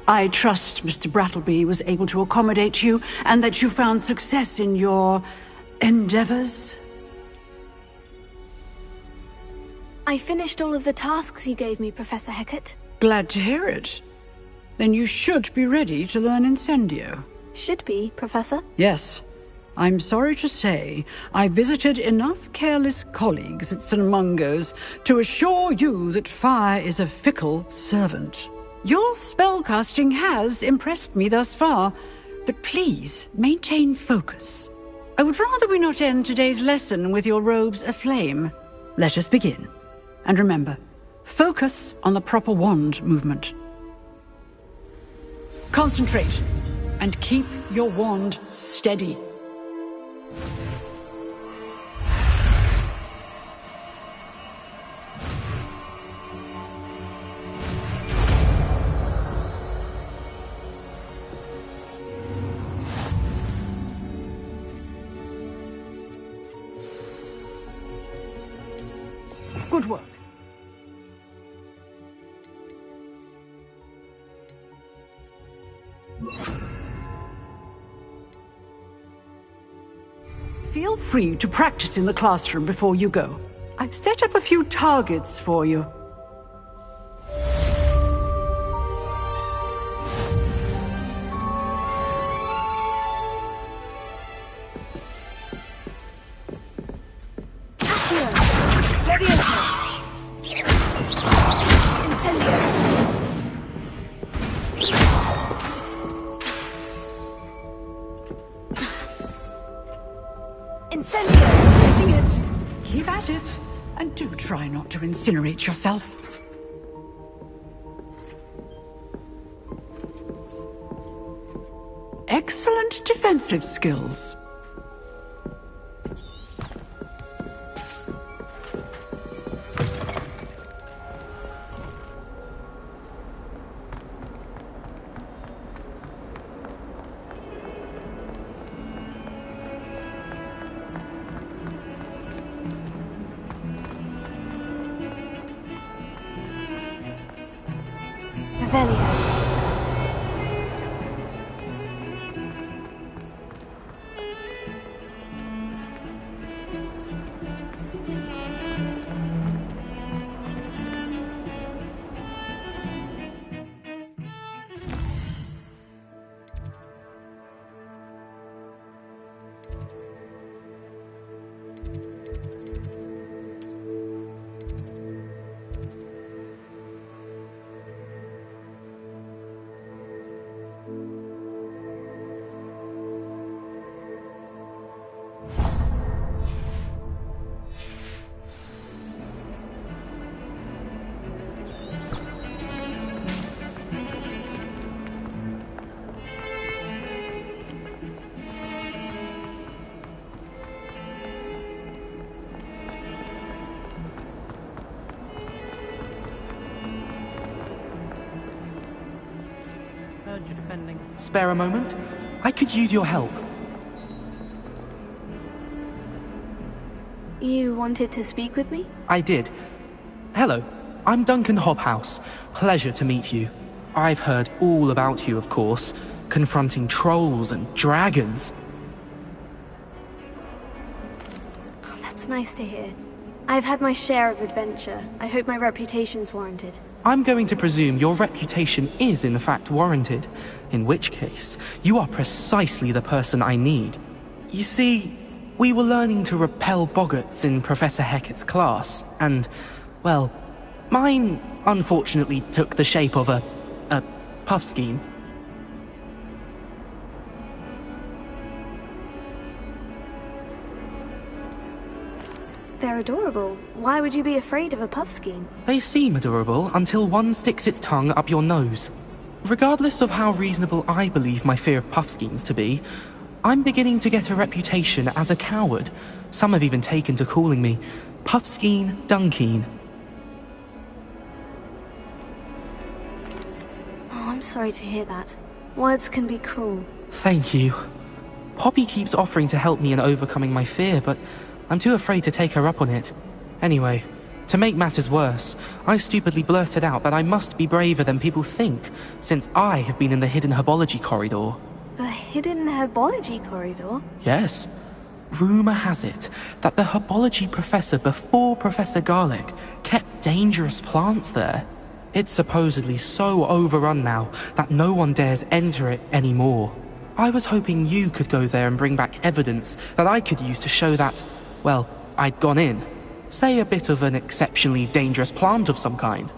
I trust Mr. Brattleby was able to accommodate you, and that you found success in your endeavors? I finished all of the tasks you gave me, Professor Hecat. Glad to hear it. Then you should be ready to learn Incendio. Should be, Professor? Yes. I'm sorry to say, I visited enough careless colleagues at St. Mungo's to assure you that fire is a fickle servant. Your spellcasting has impressed me thus far, but please maintain focus. I would rather we not end today's lesson with your robes aflame. Let us begin. And remember, focus on the proper wand movement. Concentrate, and keep your wand steady. Good work. Feel free to practice in the classroom before you go. I've set up a few targets for you. Getting it. Keep at it. And do try not to incinerate yourself. Excellent defensive skills. Spare a moment? I could use your help. You wanted to speak with me? I did. Hello, I'm Duncan Hobhouse. Pleasure to meet you. I've heard all about you, of course, confronting trolls and dragons. Oh, that's nice to hear. I've had my share of adventure. I hope my reputation's warranted. I'm going to presume your reputation is in fact warranted, in which case, you are precisely the person I need. You see, we were learning to repel boggarts in Professor Hecat's class, and, well, mine unfortunately took the shape of a puffskein. They're adorable. Why would you be afraid of a puffskein? They seem adorable until one sticks its tongue up your nose. Regardless of how reasonable I believe my fear of puffskeins to be, I'm beginning to get a reputation as a coward. Some have even taken to calling me Puffskein Dunkeen. Oh, I'm sorry to hear that. Words can be cruel. Thank you. Poppy keeps offering to help me in overcoming my fear, but I'm too afraid to take her up on it. Anyway, To make matters worse, I stupidly blurted out that I must be braver than people think, since I have been in the hidden herbology corridor. The hidden herbology corridor? Yes. Rumor has it that the herbology professor before Professor Garlic kept dangerous plants there. It's supposedly so overrun now that no one dares enter it anymore. I was hoping you could go there and bring back evidence that I could use to show that, well, I'd gone in. Say a bit of an exceptionally dangerous plant of some kind.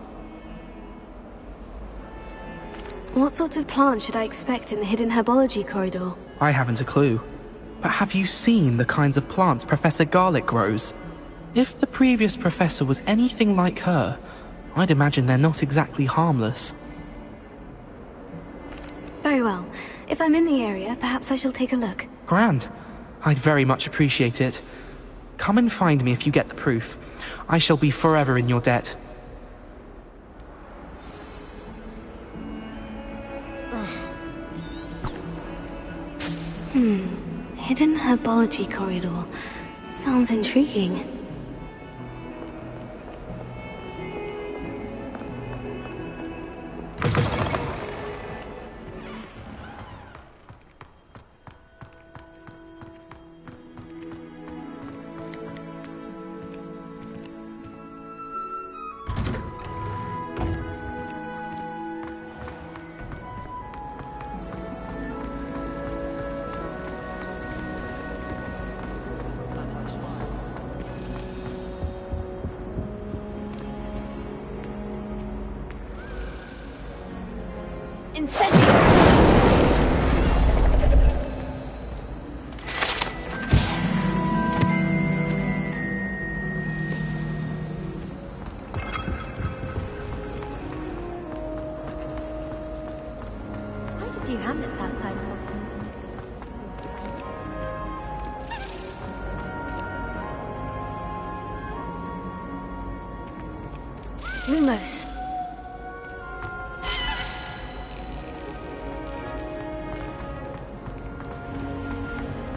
What sort of plant should I expect in the hidden herbology corridor? I haven't a clue. But have you seen the kinds of plants Professor Garlic grows? If the previous professor was anything like her, I'd imagine they're not exactly harmless. Very well. If I'm in the area, perhaps I shall take a look. Grand. I'd very much appreciate it. Come and find me if you get the proof. I shall be forever in your debt. Hidden herbology corridor. Sounds intriguing. Quite a few hamlets outside of Lumos.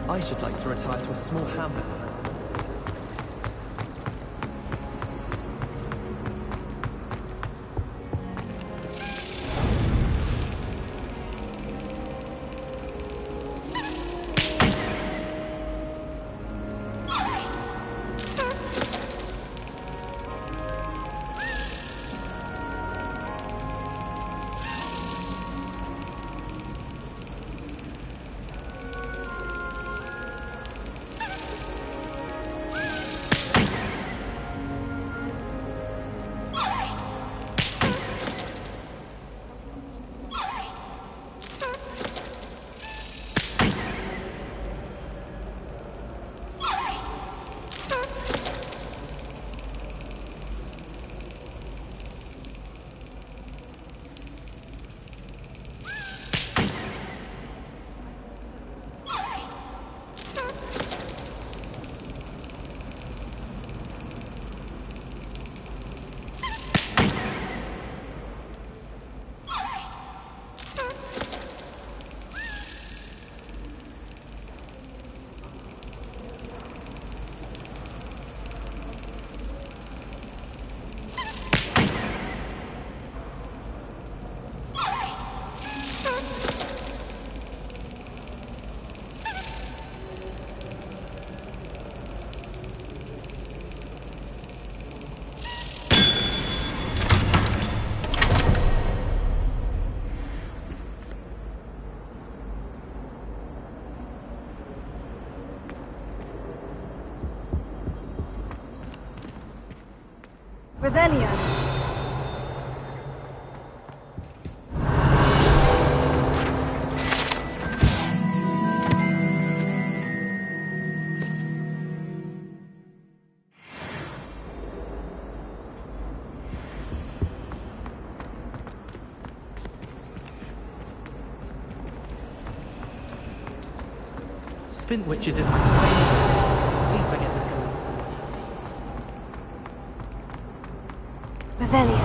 I should like to retire to a small hamlet. Revelio. Spin witches is my favorite. Please forget the code. Revelio.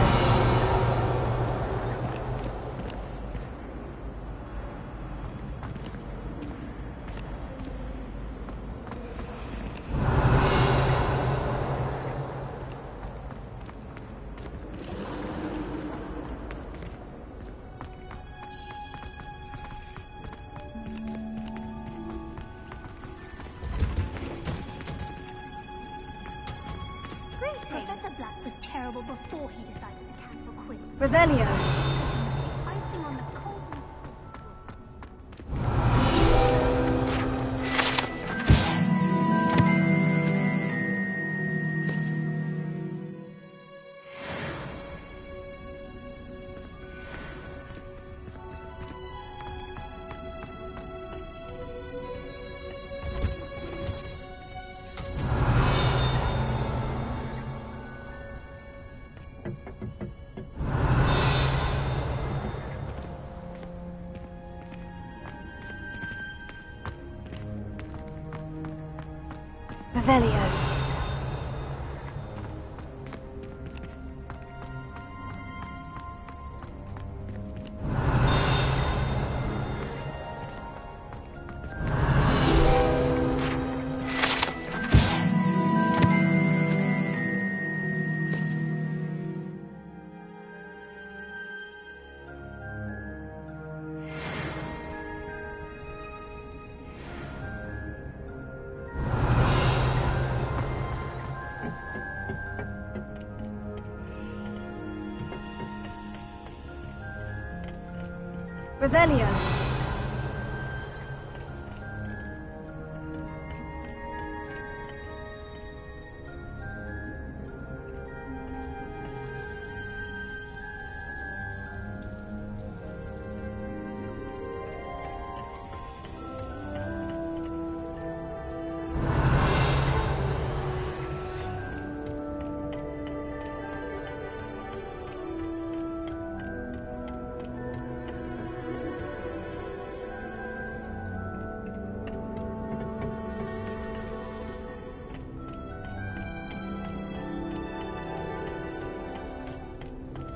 Revelio. Icing on the cold. Revelio. Revelio.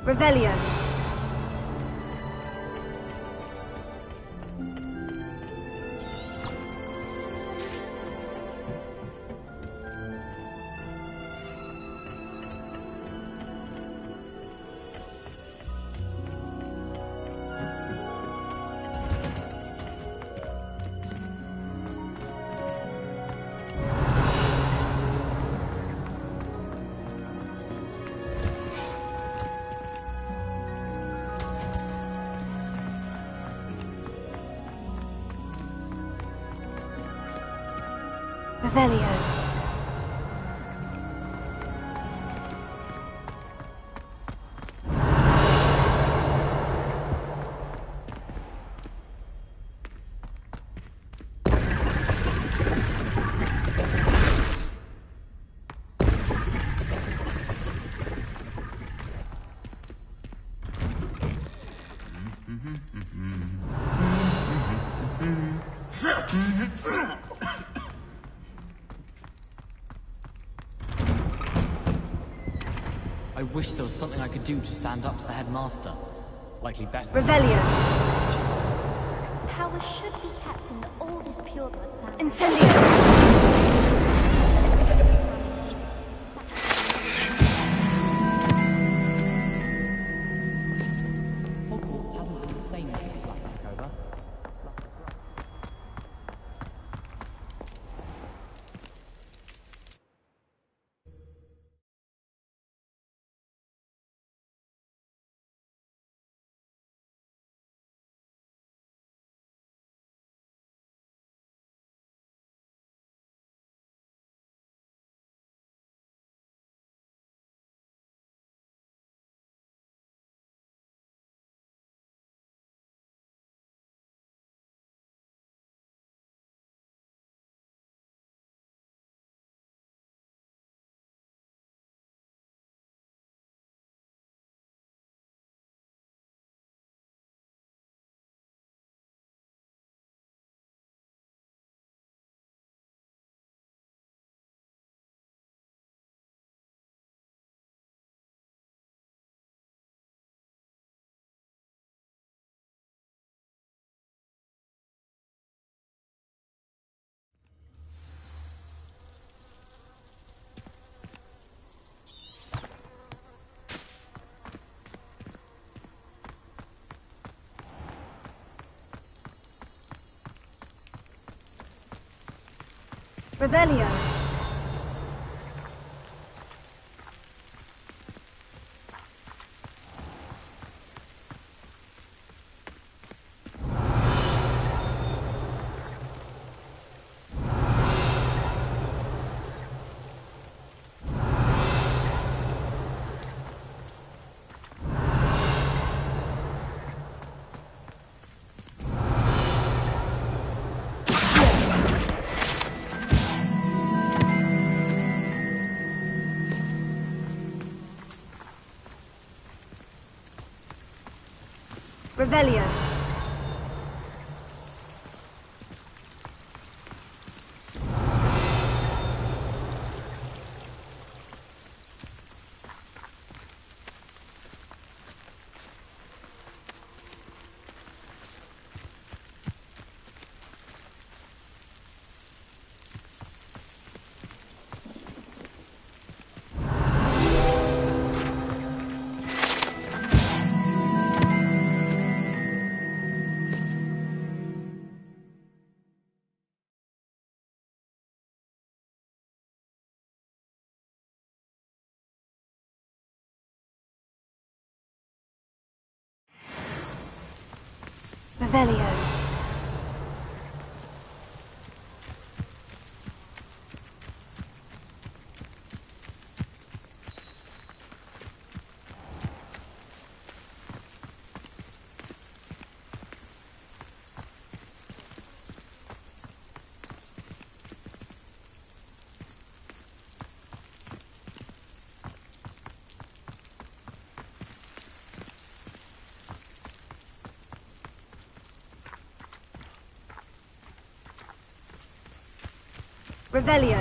Revelio. Revelio. I wish there was something I could do to stand up to the headmaster. Likely best. Revelio. Power should be kept in the oldest pureblood family. Incendio. Hogwarts hasn't been the same since Black took over. Revelio. Revelio. Revelio. Revelio.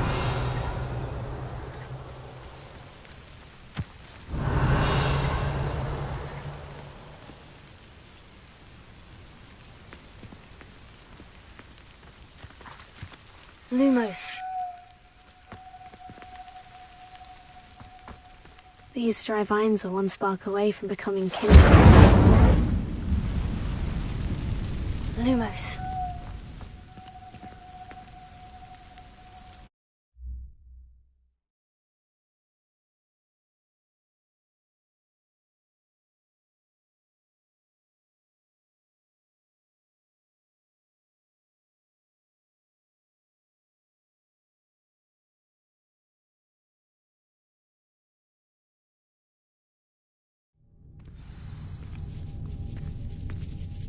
Lumos. These dry vines are one spark away from becoming kindred. Lumos.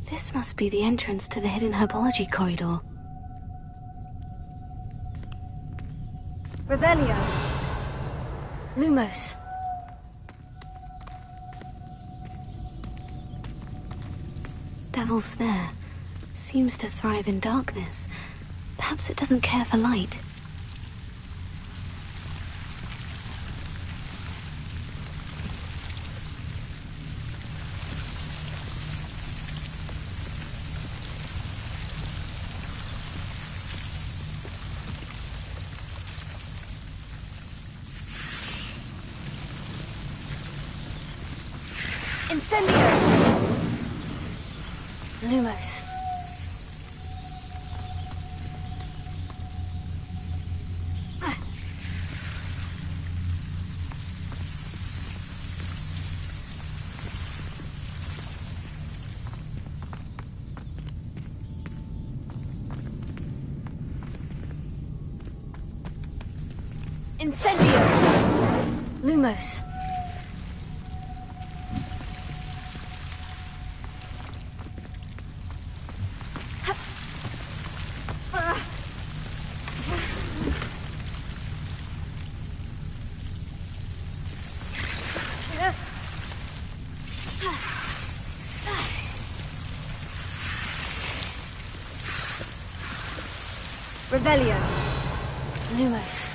This must be the entrance to the hidden herbology corridor. Revelio. Lumos. Devil's Snare seems to thrive in darkness. Perhaps it doesn't care for light. Incendio! Lumos. Incendio! Lumos. Revelio. Lumos.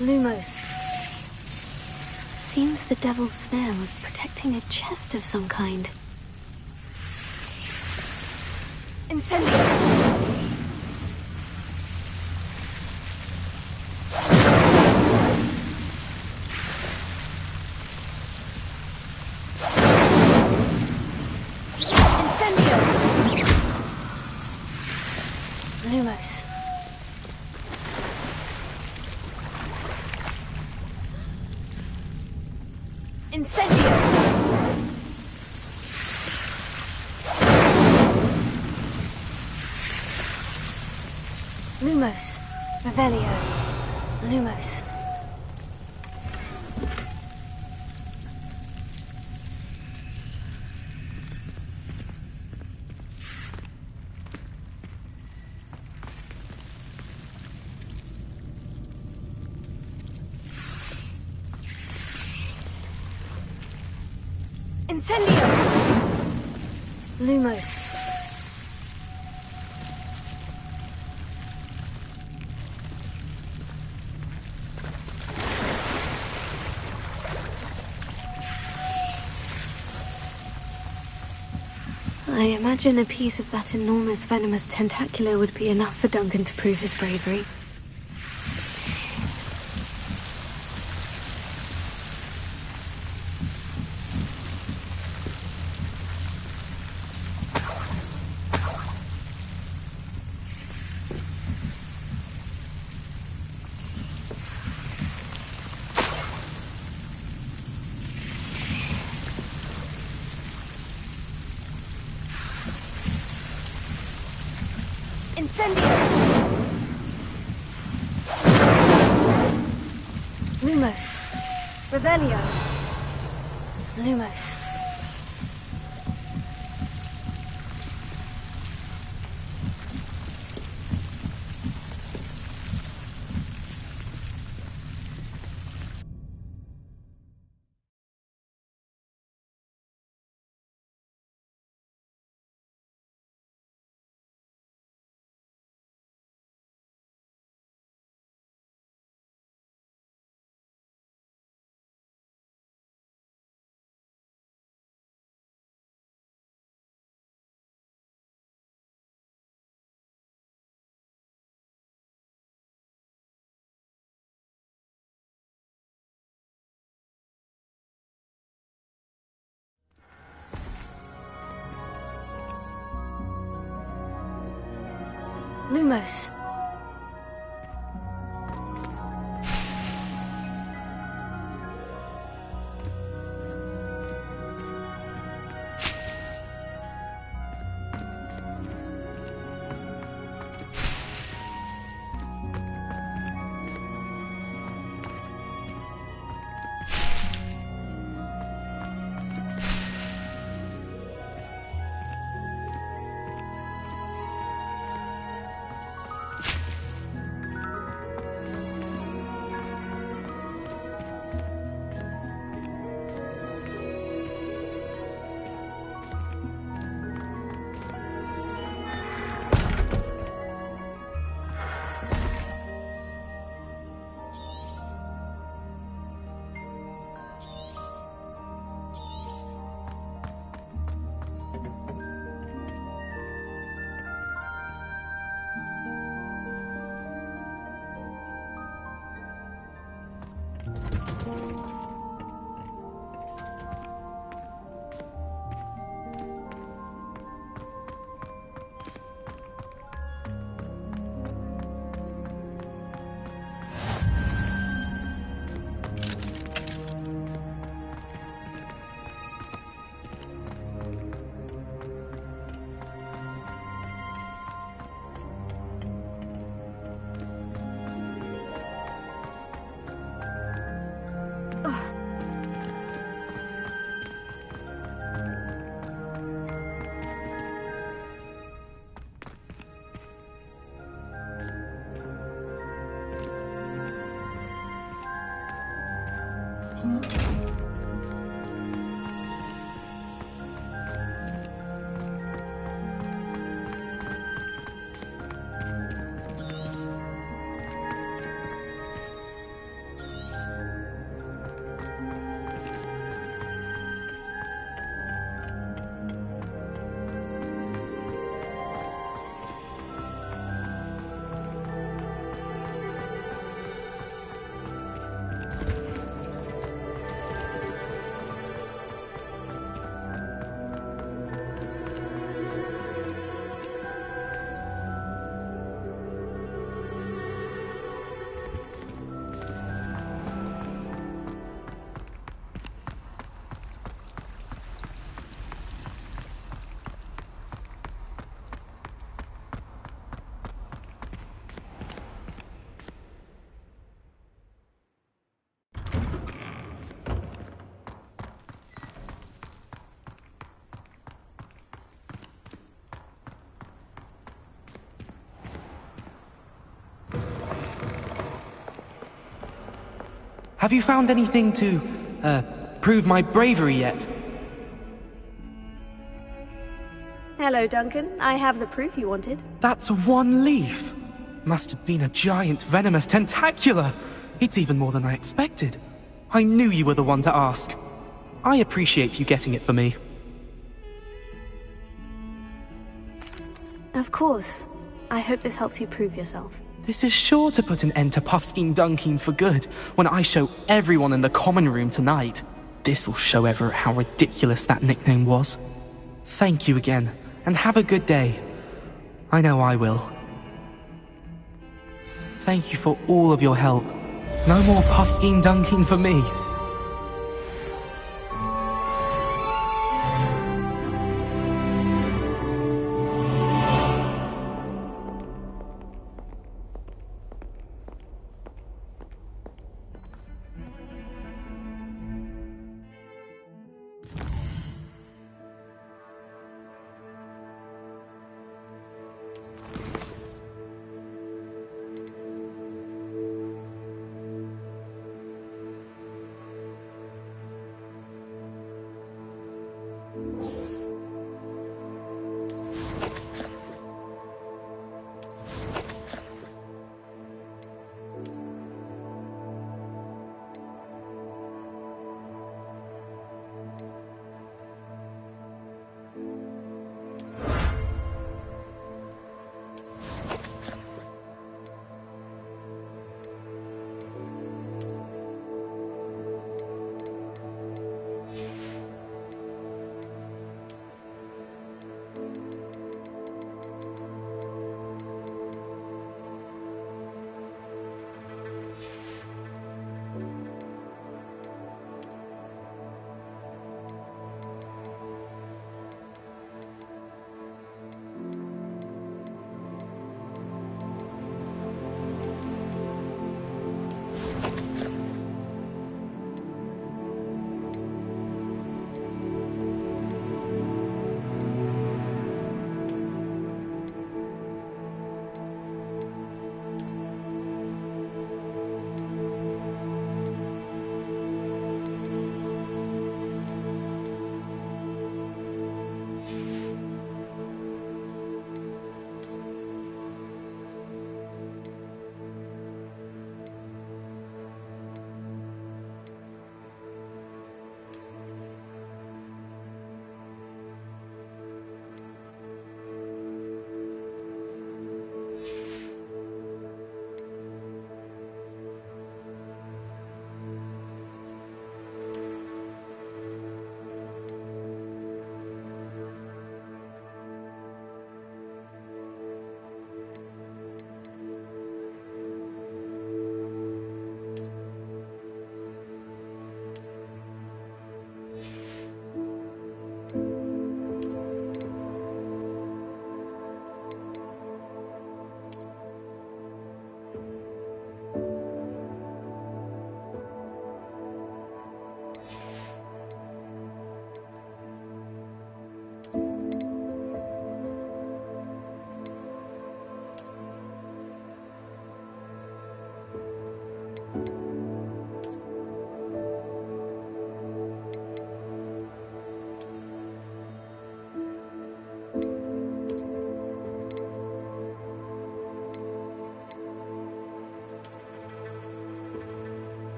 Lumos. Seems the Devil's Snare was protecting a chest of some kind. Incendio! Lumos. Incendio! Lumos. Lumos. Revelio. Lumos. Incendio! Lumos. I imagine a piece of that enormous venomous tentacular would be enough for Duncan to prove his bravery. Incendio! Lumos. Revelio. Lumos. Lumos. Have you found anything to, prove my bravery yet? Hello, Duncan. I have the proof you wanted. That's one leaf. Must have been a giant venomous tentacula. It's even more than I expected. I knew you were the one to ask. I appreciate you getting it for me. Of course. I hope this helps you prove yourself. This is sure to put an end to Puffskein Dunkeen for good when I show everyone in the common room tonight. This'll show Everett how ridiculous that nickname was. Thank you again, and have a good day. I know I will. Thank you for all of your help. No more Puffskein Dunkeen for me.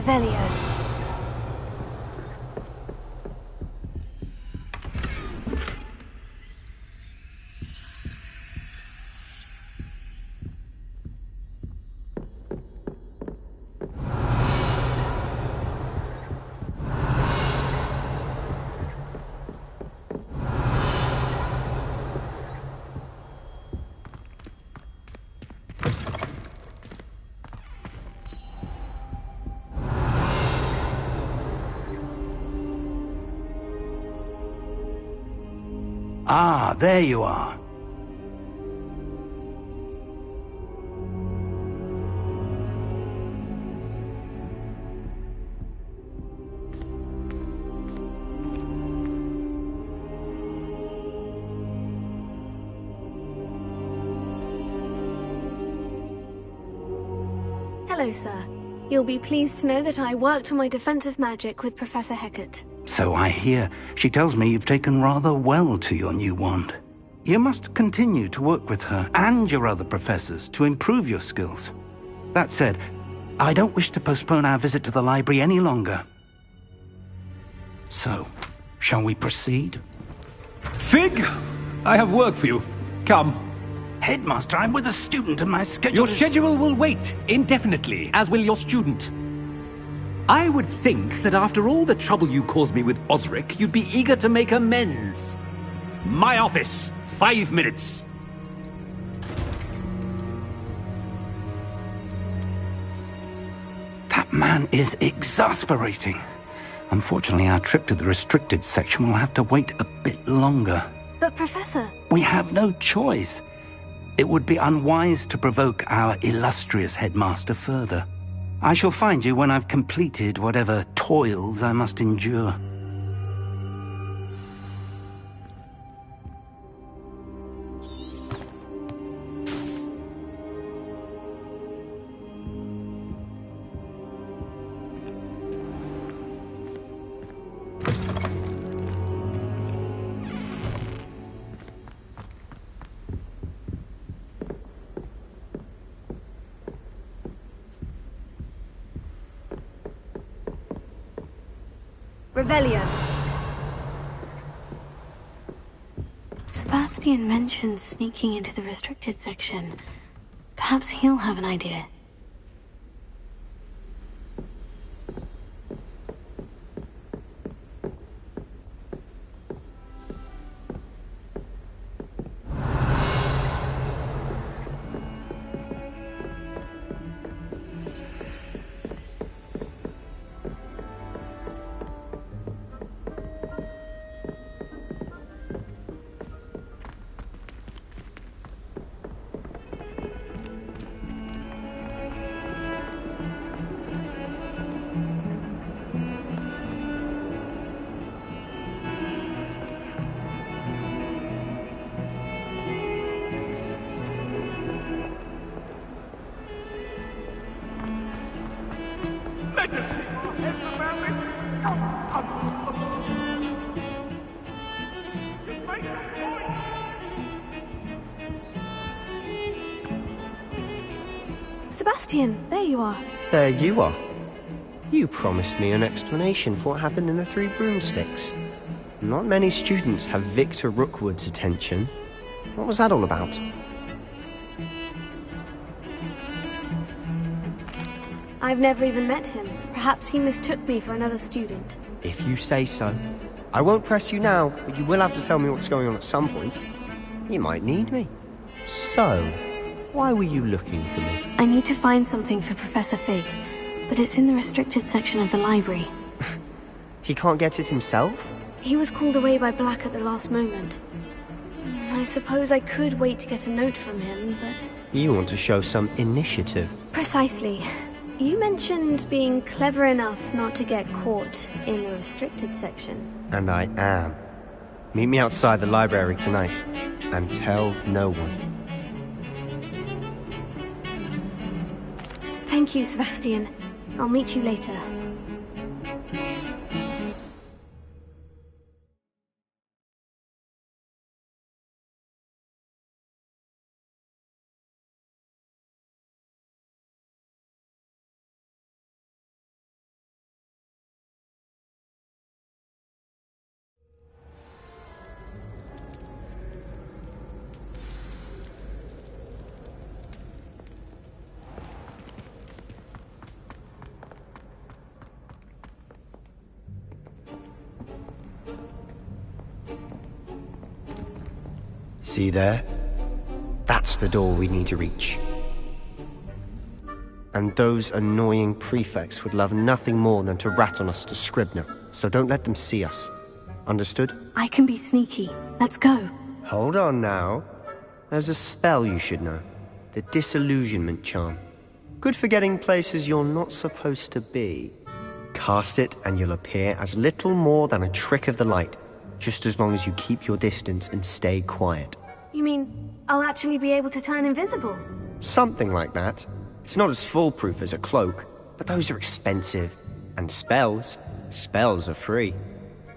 Revelio. Ah, there you are. Hello, sir. You'll be pleased to know that I worked on my defensive magic with Professor Hecat. So I hear. She tells me you've taken rather well to your new wand. You must continue to work with her and your other professors to improve your skills. That said, I don't wish to postpone our visit to the library any longer. So, shall we proceed? Fig, I have work for you. Come. Headmaster, I'm with a student and my schedule Your is... schedule will wait indefinitely, as will your student. I would think that after all the trouble you caused me with Osric, you'd be eager to make amends. My office, 5 minutes. That man is exasperating. Unfortunately, our trip to the restricted section will have to wait a bit longer. But, Professor... We have no choice. It would be unwise to provoke our illustrious headmaster further. I shall find you when I've completed whatever toils I must endure. Revelio. Sebastian mentioned sneaking into the restricted section. Perhaps he'll have an idea. Sebastian, there you are. There you are. You promised me an explanation for what happened in the Three Broomsticks. Not many students have Victor Rookwood's attention. What was that all about? I've never even met him. Perhaps he mistook me for another student. If you say so. I won't press you now, but you will have to tell me what's going on at some point. You might need me. So, why were you looking for me? I need to find something for Professor Fig, but it's in the restricted section of the library. He can't get it himself? He was called away by Black at the last moment. I suppose I could wait to get a note from him, but... You want to show some initiative. Precisely. You mentioned being clever enough not to get caught in the restricted section. And I am. Meet me outside the library tonight, and tell no one. Thank you, Sebastian. I'll meet you later. See there? That's the door we need to reach. And those annoying prefects would love nothing more than to rat on us to Scribner, so don't let them see us. Understood? I can be sneaky. Let's go. Hold on now. There's a spell you should know. The Disillusionment Charm. Good for getting places you're not supposed to be. Cast it and you'll appear as little more than a trick of the light, just as long as you keep your distance and stay quiet. You mean I'll actually be able to turn invisible? Something like that. It's not as foolproof as a cloak, but those are expensive. And spells are free.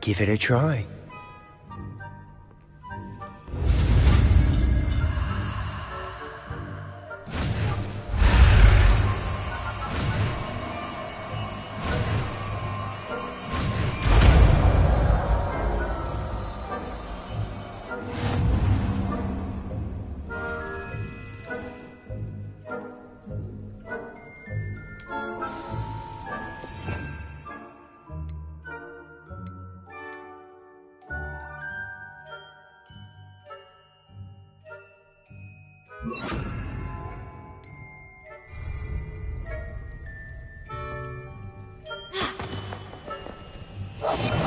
Give it a try.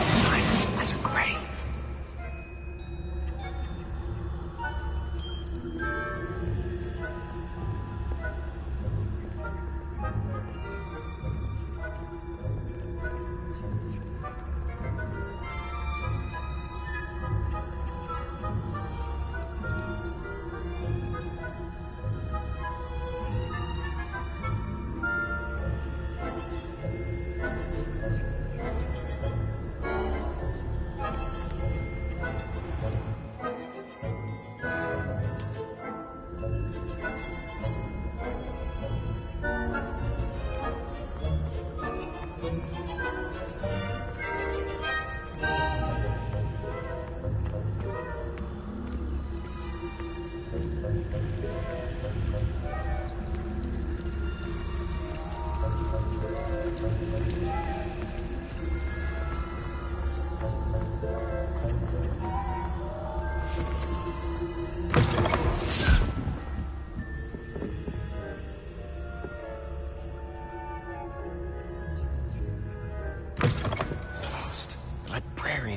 Silent as a grave.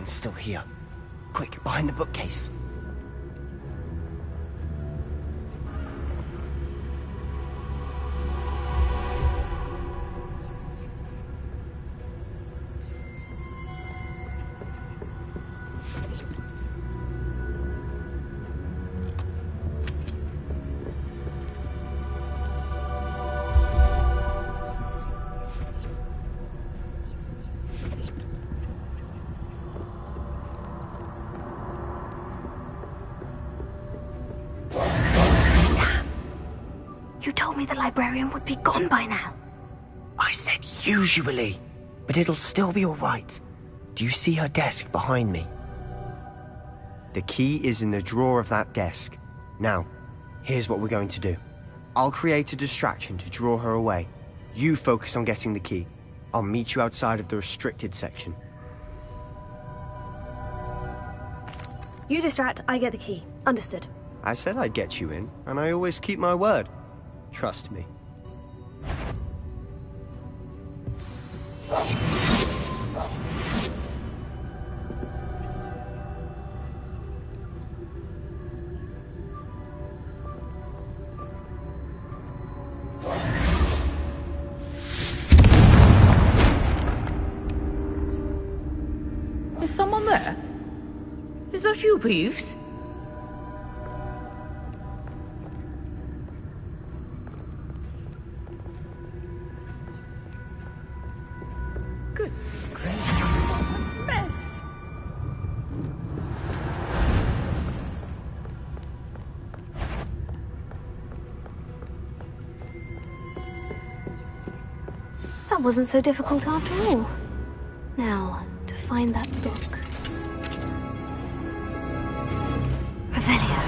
Still here. Quick, behind the bookcase. You told me the librarian would be gone by now. I said usually, but it'll still be all right. Do you see her desk behind me? The key is in the drawer of that desk. Now, here's what we're going to do. I'll create a distraction to draw her away. You focus on getting the key. I'll meet you outside of the restricted section. You distract, I get the key. Understood. I said I'd get you in, and I always keep my word. Trust me. Is someone there? Is that you, Peeves? Goodness gracious, what a mess! That wasn't so difficult after all. Now, to find that book. Revelio.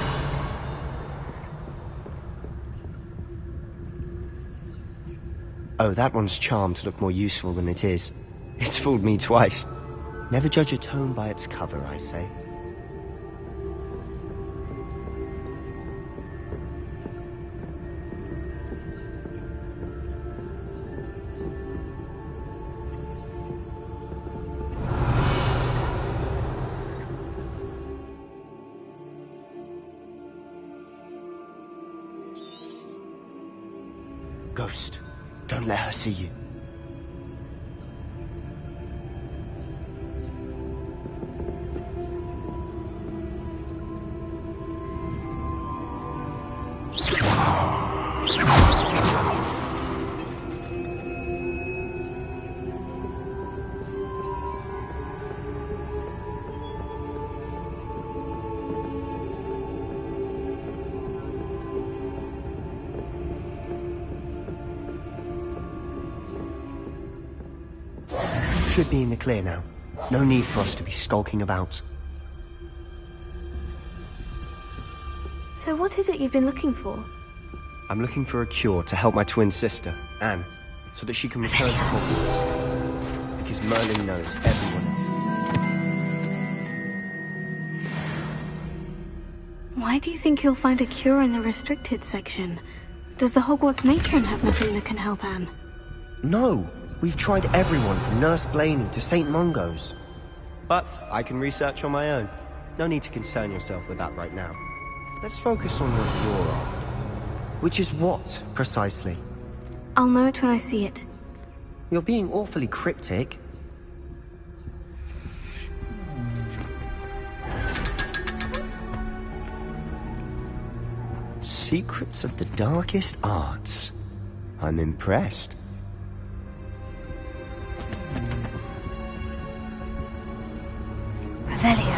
Oh, that one's charmed to look more useful than it is. It's fooled me twice. Never judge a tome by its cover, I say. Ghost, don't let her see you. Should be in the clear now. No need for us to be skulking about. So what is it you've been looking for? I'm looking for a cure to help my twin sister, Anne, so that she can return to Hogwarts. Because Merlin knows everyone else. Why do you think you'll find a cure in the restricted section? Does the Hogwarts matron have nothing that can help Anne? No! We've tried everyone from Nurse Blaney to St. Mungo's. But I can research on my own. No need to concern yourself with that right now. Let's focus on what you're after. Which is what, precisely? I'll know it when I see it. You're being awfully cryptic. Secrets of the darkest arts. I'm impressed. Revelio.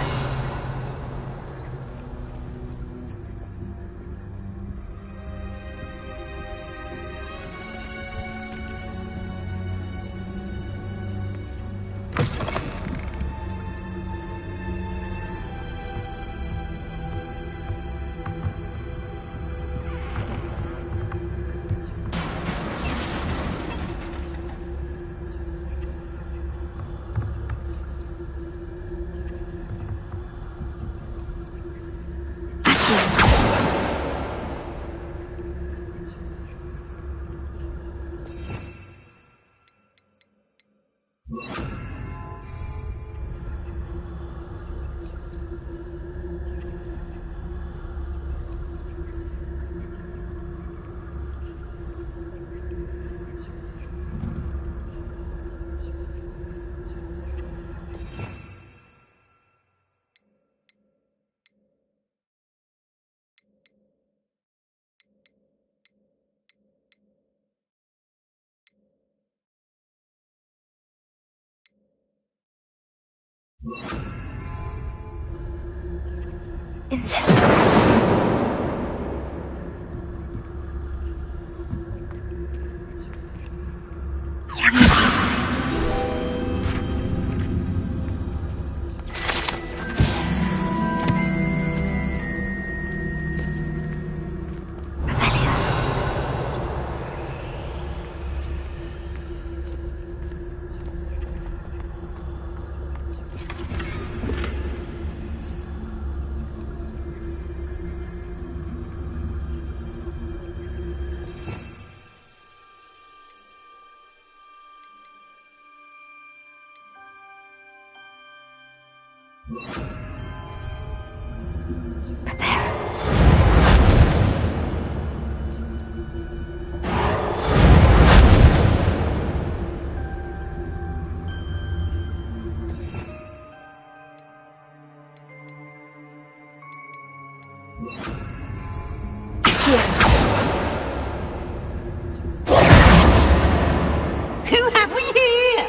Who have we here?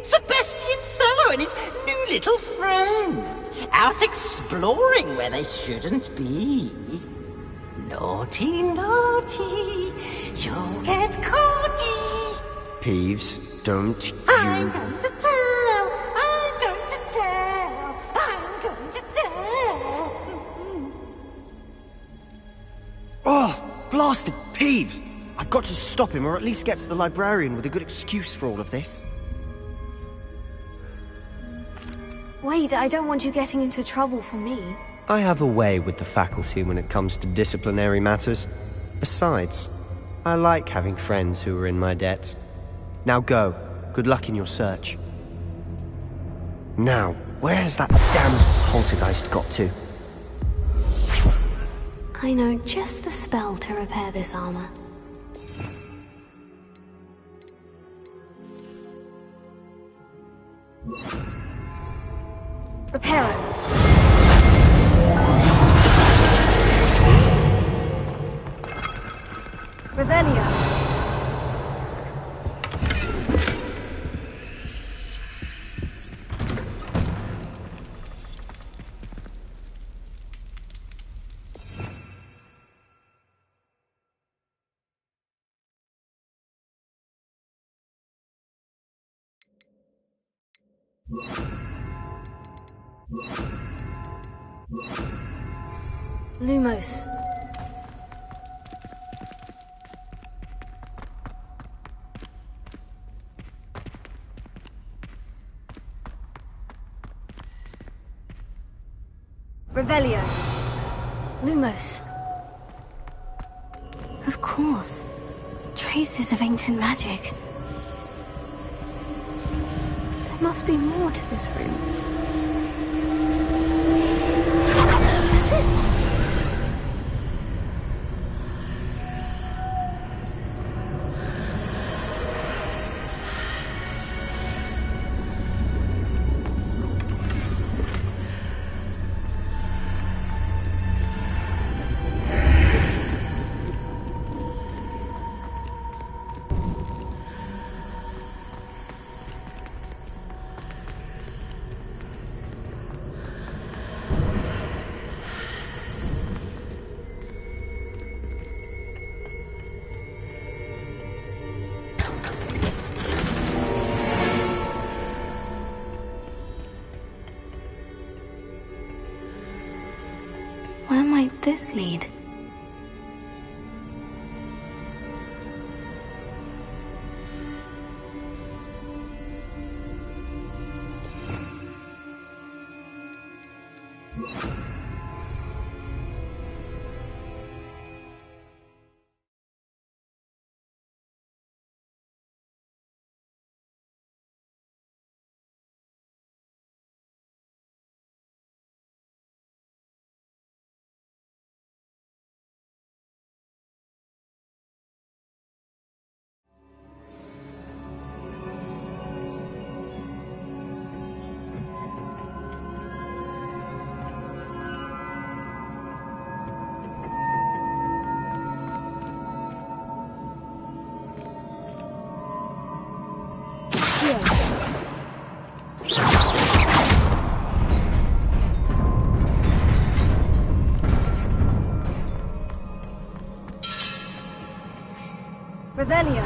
Sebastian Cello and his new little friend. Out exploring where they shouldn't be. Naughty, naughty. You'll get caughty. Peeves, don't you... I'm going to tell. I'm going to tell. I'm going to tell. Oh, blasted Peeves! I've got to stop him, or at least get to the librarian with a good excuse for all of this. Wait, I don't want you getting into trouble for me. I have a way with the faculty when it comes to disciplinary matters. Besides, I like having friends who are in my debt. Now go. Good luck in your search. Now, where has that damned poltergeist got to? I know just the spell to repair this armor. Lumos. Revelio. Lumos. Of course. Traces of ancient magic. There must be more to this room. That's it! Where might this lead? Revelio.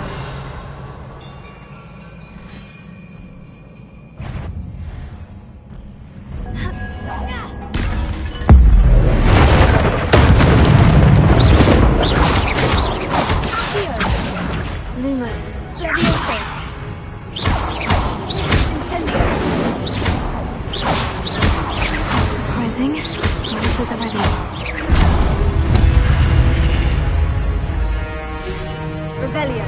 Lumos. Leviosa. Incendio. Surprising. Guns at the ready. Revelio.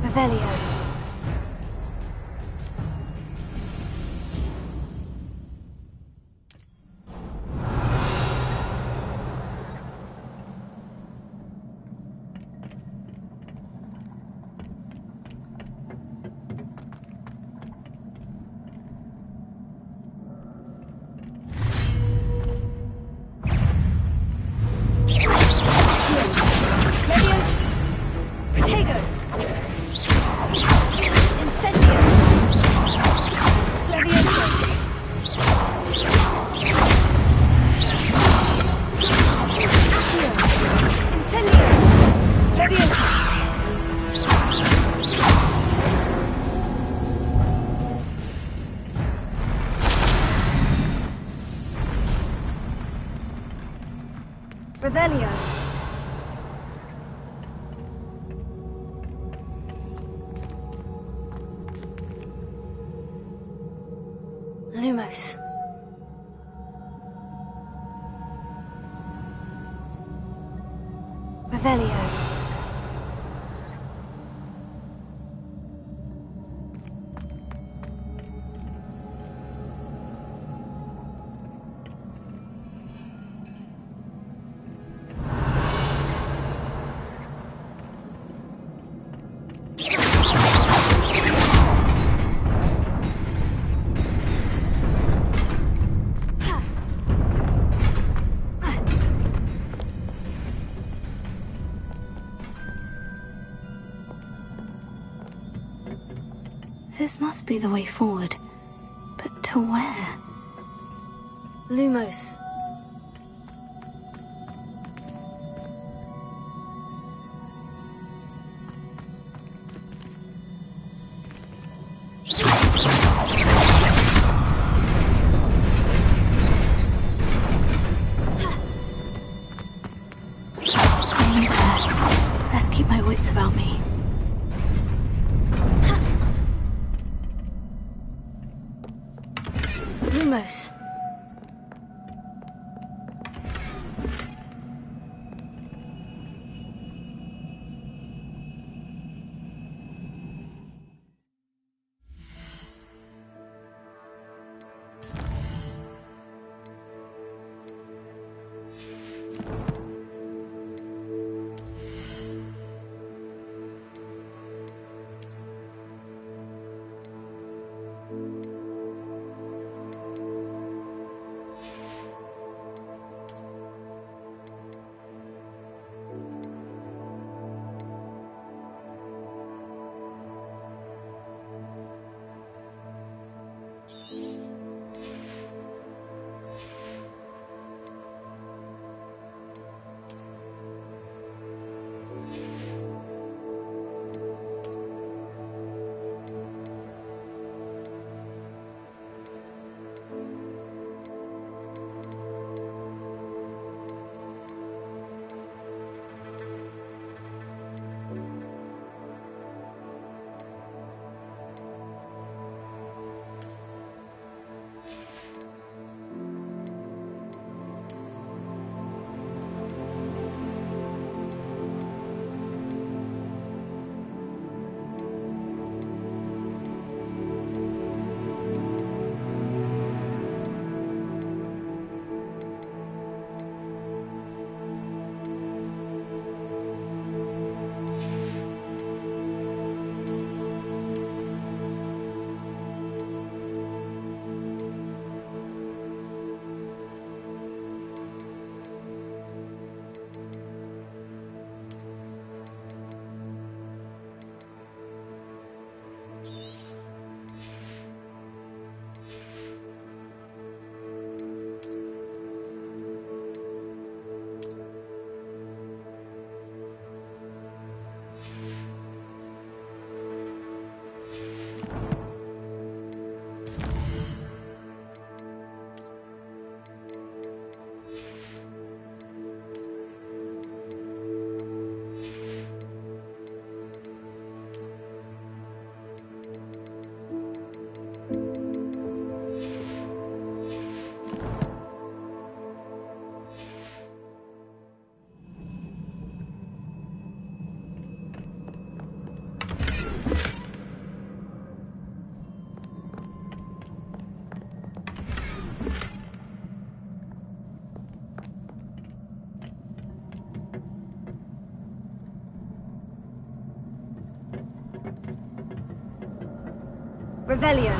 Revelio. Revelio. Lumos. Revelio. This must be the way forward. But to where? Lumos. Best keep my wits about me. Lumos. Revelio.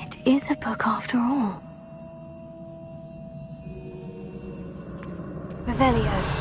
It is a book after all. Revelio.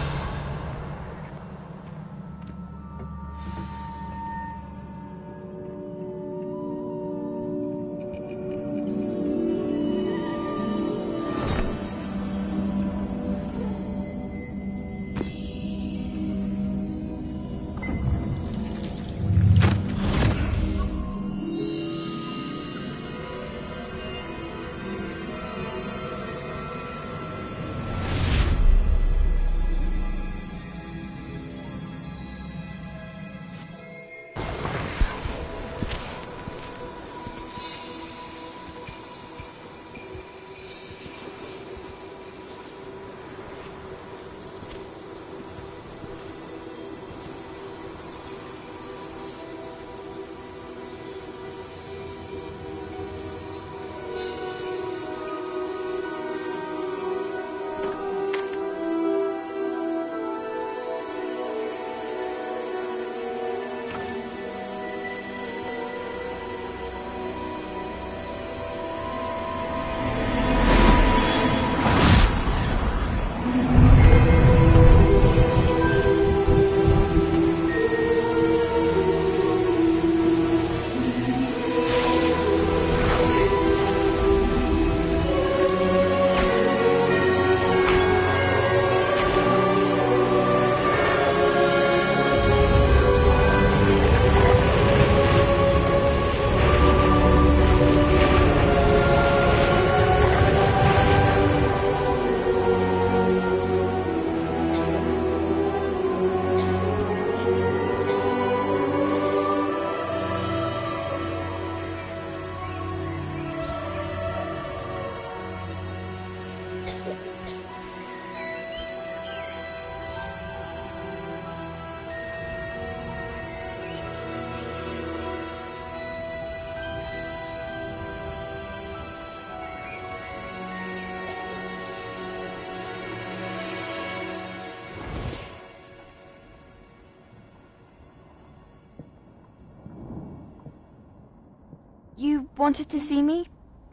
You wanted to see me?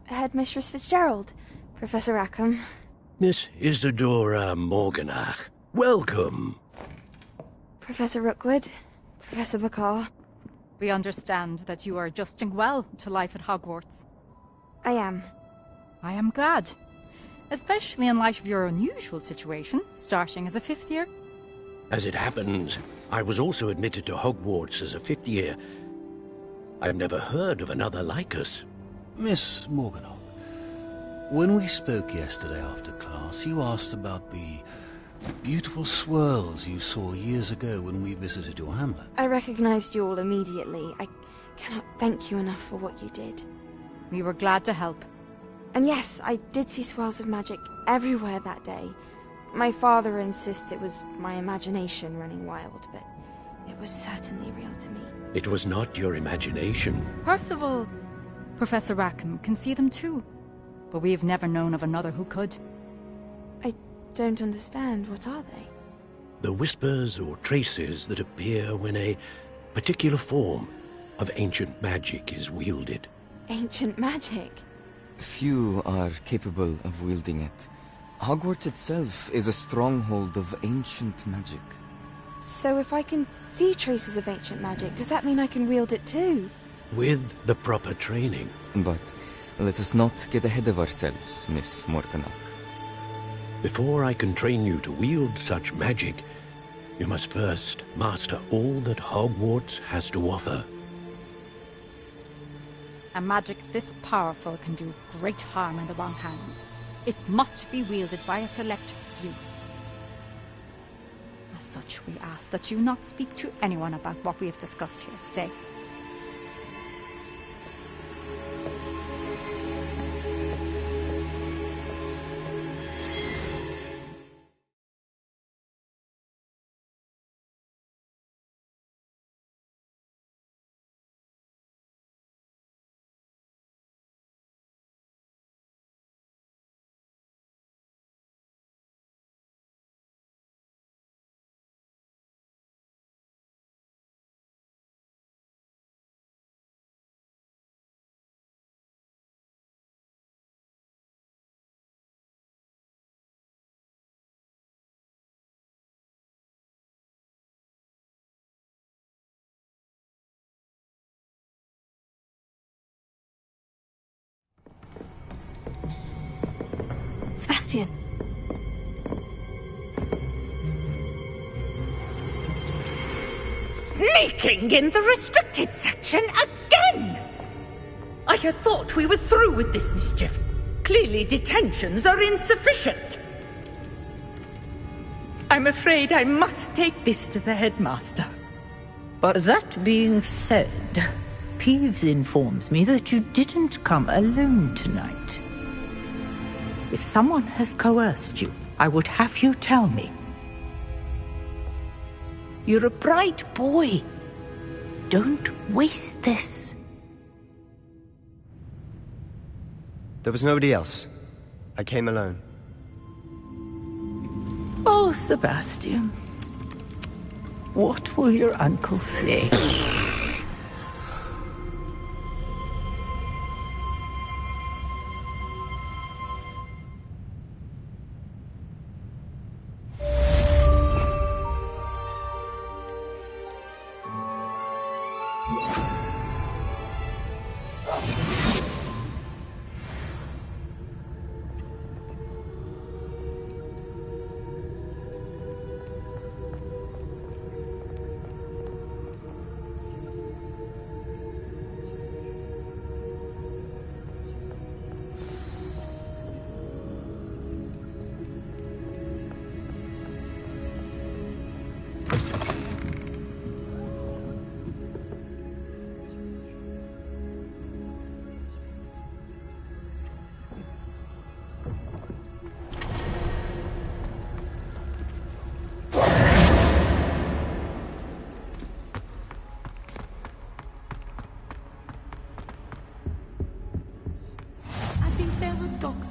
Headmistress Fitzgerald? Professor Rackham? Miss Isadora Morganach, welcome. Professor Rookwood? Professor Bakar? We understand that you are adjusting well to life at Hogwarts. I am. I am glad. Especially in light of your unusual situation, starting as a 5th year. As it happens, I was also admitted to Hogwarts as a 5th year. I've never heard of another like us. Miss Morganach, when we spoke yesterday after class, you asked about the beautiful swirls you saw years ago when we visited your hamlet. I recognized you all immediately. I cannot thank you enough for what you did. We were glad to help. And yes, I did see swirls of magic everywhere that day. My father insists it was my imagination running wild, but it was certainly real to me. It was not your imagination. Percival, Professor Rackham can see them too. But we have never known of another who could. I don't understand. What are they? The whispers or traces that appear when a particular form of ancient magic is wielded. Ancient magic? Few are capable of wielding it. Hogwarts itself is a stronghold of ancient magic. So if I can see traces of ancient magic, does that mean I can wield it too? With the proper training. But let us not get ahead of ourselves, Miss Morganach. Before I can train you to wield such magic, you must first master all that Hogwarts has to offer. A magic this powerful can do great harm in the wrong hands. It must be wielded by a select few. As such, we ask that you not speak to anyone about what we have discussed here today. Sebastian. Sneaking in the restricted section again! I had thought we were through with this mischief. Clearly detentions are insufficient. I'm afraid I must take this to the headmaster. But that being said, Peeves informs me that you didn't come alone tonight. If someone has coerced you, I would have you tell me. You're a bright boy. Don't waste this. There was nobody else. I came alone. Oh, Sebastian. What will your uncle say?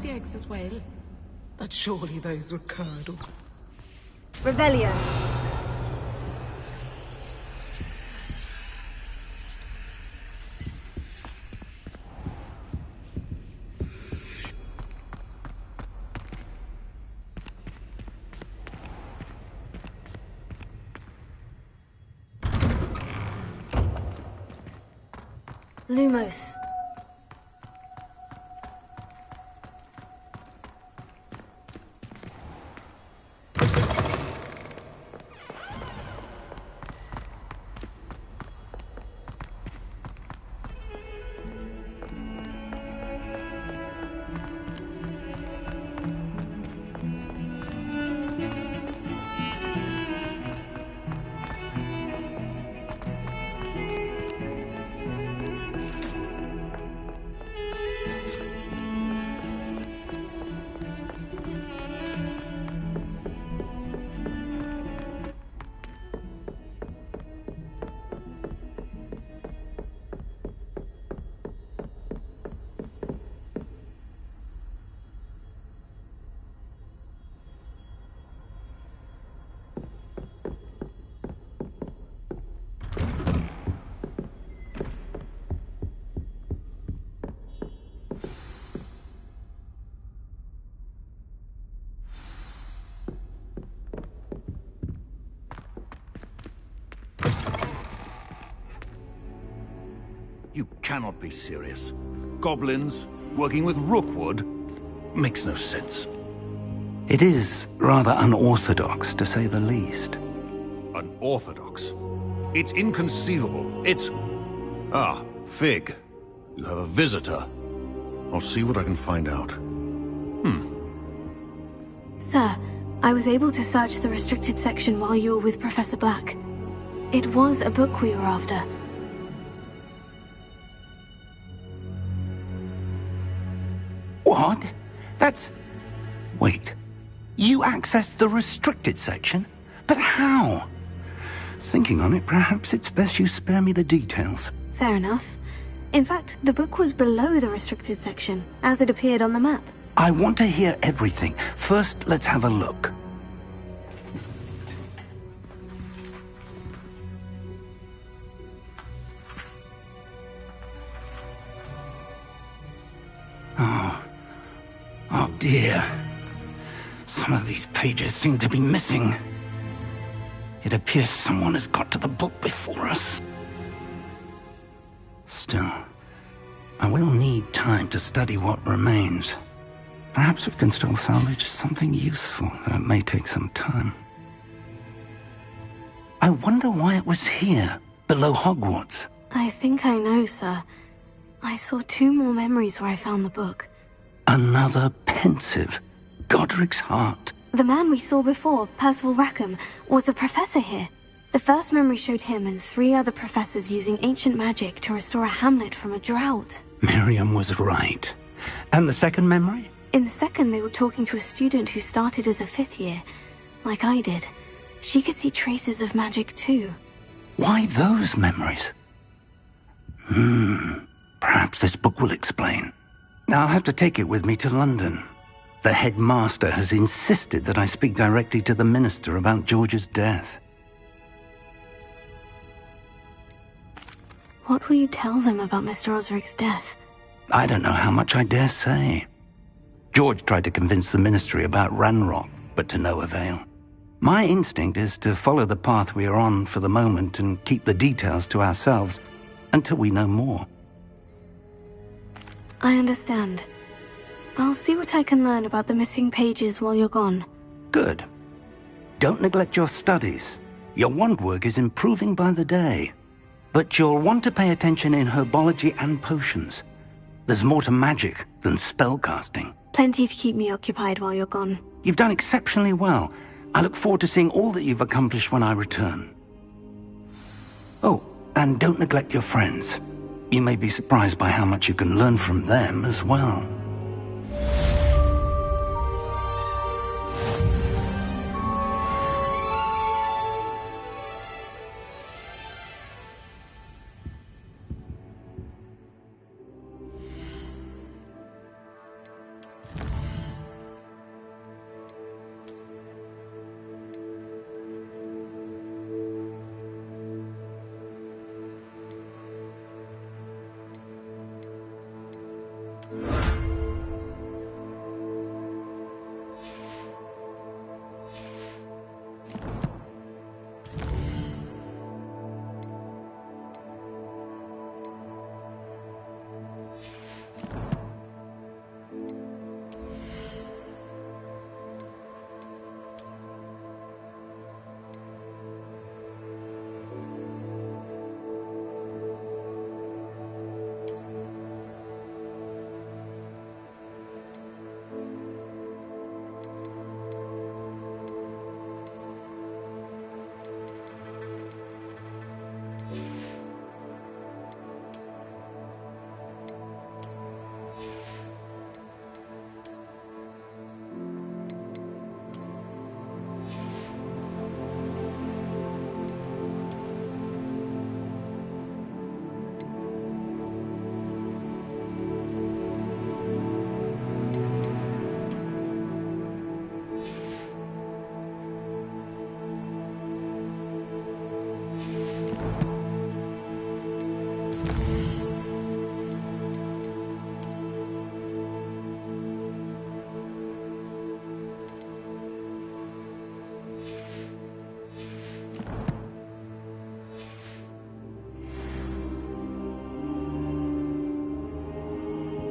Eggs as well, but surely those were curdled. Revelio. Lumos. You cannot be serious. Goblins working with Rookwood makes no sense. It is rather unorthodox, to say the least. Unorthodox? It's inconceivable. It's... Ah, Fig. You have a visitor. I'll see what I can find out. Sir, I was able to search the restricted section while you were with Professor Black. It was a book we were after. What? That's... Wait. You accessed the restricted section? But how? Thinking on it, perhaps it's best you spare me the details. Fair enough. In fact, the book was below the restricted section, as it appeared on the map. I want to hear everything. First, let's have a look. Oh dear. Some of these pages seem to be missing. It appears someone has got to the book before us. Still, I will need time to study what remains. Perhaps we can still salvage something useful, though it may take some time. I wonder why it was here, below Hogwarts. I think I know, sir. I saw 2 more memories where I found the book. Another pensive. Godric's heart. The man we saw before, Percival Rackham, was a professor here. The first memory showed him and 3 other professors using ancient magic to restore a hamlet from a drought. Miriam was right. And the second memory? In the second, they were talking to a student who started as a 5th year, like I did. She could see traces of magic too. Why those memories? Perhaps this book will explain. I'll have to take it with me to London. The headmaster has insisted that I speak directly to the minister about George's death. What will you tell them about Mr. Osric's death? I don't know how much I dare say. George tried to convince the ministry about Ranrock, but to no avail. My instinct is to follow the path we are on for the moment and keep the details to ourselves until we know more. I understand. I'll see what I can learn about the missing pages while you're gone. Good. Don't neglect your studies. Your wand work is improving by the day. But you'll want to pay attention in herbology and potions. There's more to magic than spellcasting. Plenty to keep me occupied while you're gone. You've done exceptionally well. I look forward to seeing all that you've accomplished when I return. Oh, and don't neglect your friends. You may be surprised by how much you can learn from them as well.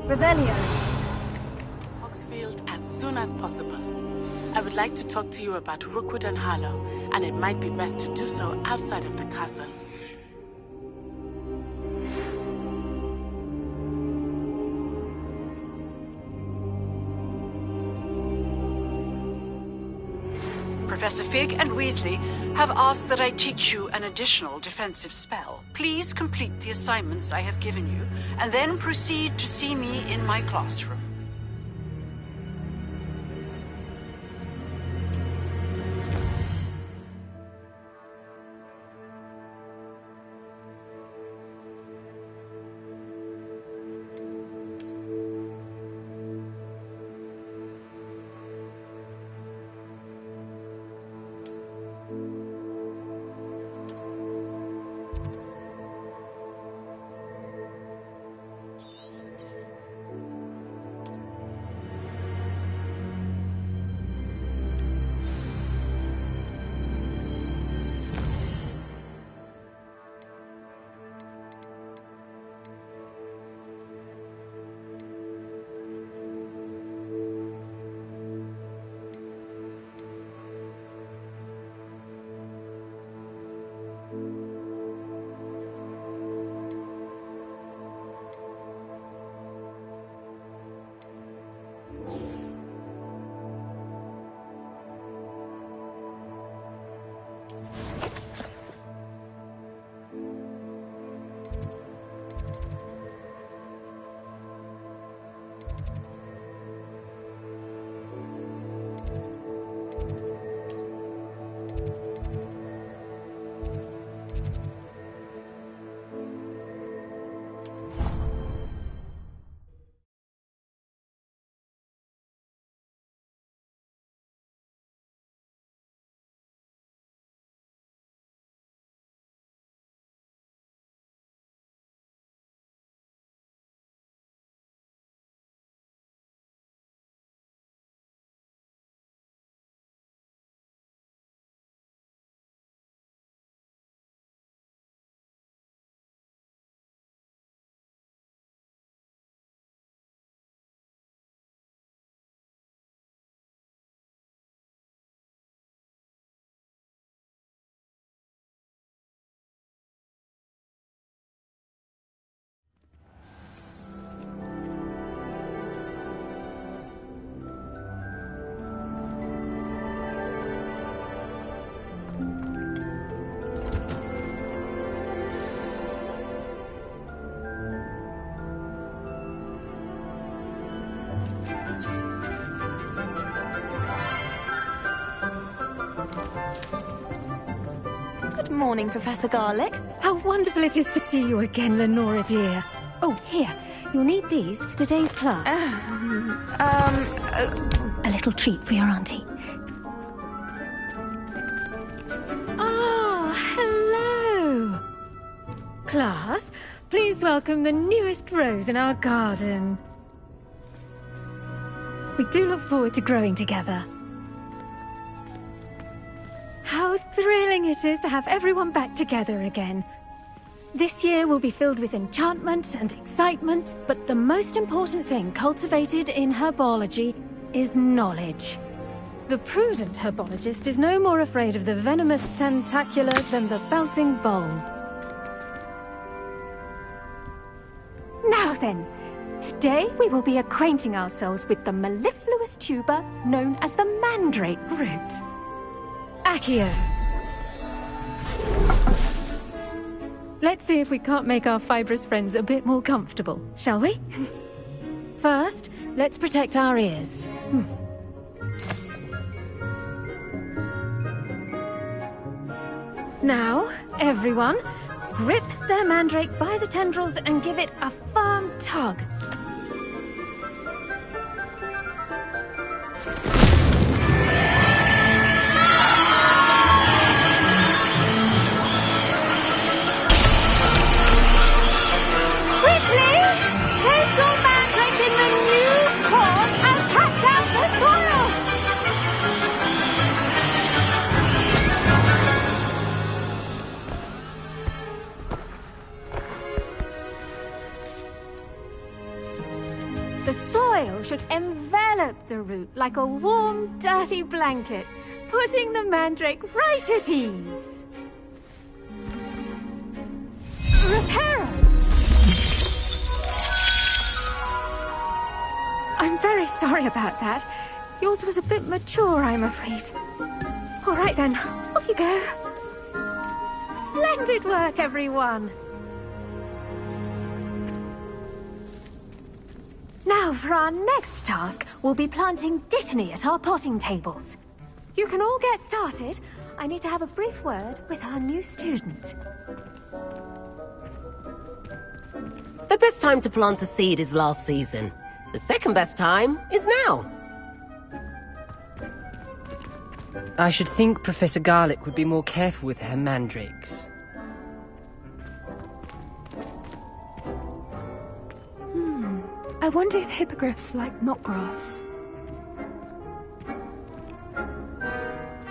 Revelio. Hogsfield as soon as possible. I would like to talk to you about Rookwood and Harlow, and it might be best to do so outside of the castle. Professor Fig and Weasley have asked that I teach you an additional defensive spell. Please complete the assignments I have given you, and then proceed to see me in my classroom. morning, Professor Garlick. How wonderful it is to see you again, Lenora dear. Oh, here. You'll need these for today's class. A little treat for your auntie. Ah, hello. Class, please welcome the newest rose in our garden. We do look forward to growing together. How thrilling it is to have everyone back together again. This year will be filled with enchantment and excitement, but the most important thing cultivated in herbology is knowledge. The prudent herbologist is no more afraid of the venomous tentacula than the bouncing bowl. Now then, today we will be acquainting ourselves with the mellifluous tuber known as the mandrake root. Accio. Let's see if we can't make our fibrous friends a bit more comfortable, shall we? First, let's protect our ears. Now, everyone, grip their mandrake by the tendrils and give it a firm tug. Should envelop the root like a warm, dirty blanket, putting the mandrake right at ease. Reparo! I'm very sorry about that. Yours was a bit mature, I'm afraid. All right then, off you go. Splendid work, everyone. Now, for our next task, we'll be planting Dittany at our potting tables. You can all get started. I need to have a brief word with our new student. The best time to plant a seed is last season. The second best time is now. I should think Professor Garlick would be more careful with her mandrakes. I wonder if hippogriffs like knotgrass.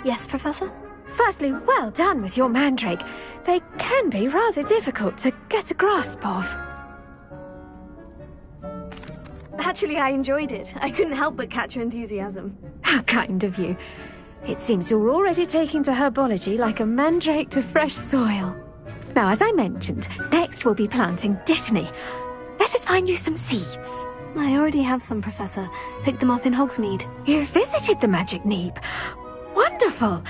Yes, Professor? Firstly, well done with your mandrake. They can be rather difficult to get a grasp of. Actually, I enjoyed it. I couldn't help but catch your enthusiasm. How kind of you. It seems you're already taking to herbology like a mandrake to fresh soil. Now, as I mentioned, next we'll be planting Dittany. Let us find you some seeds. I already have some, Professor. Picked them up in Hogsmeade. You visited the Magic Neep. Wonderful!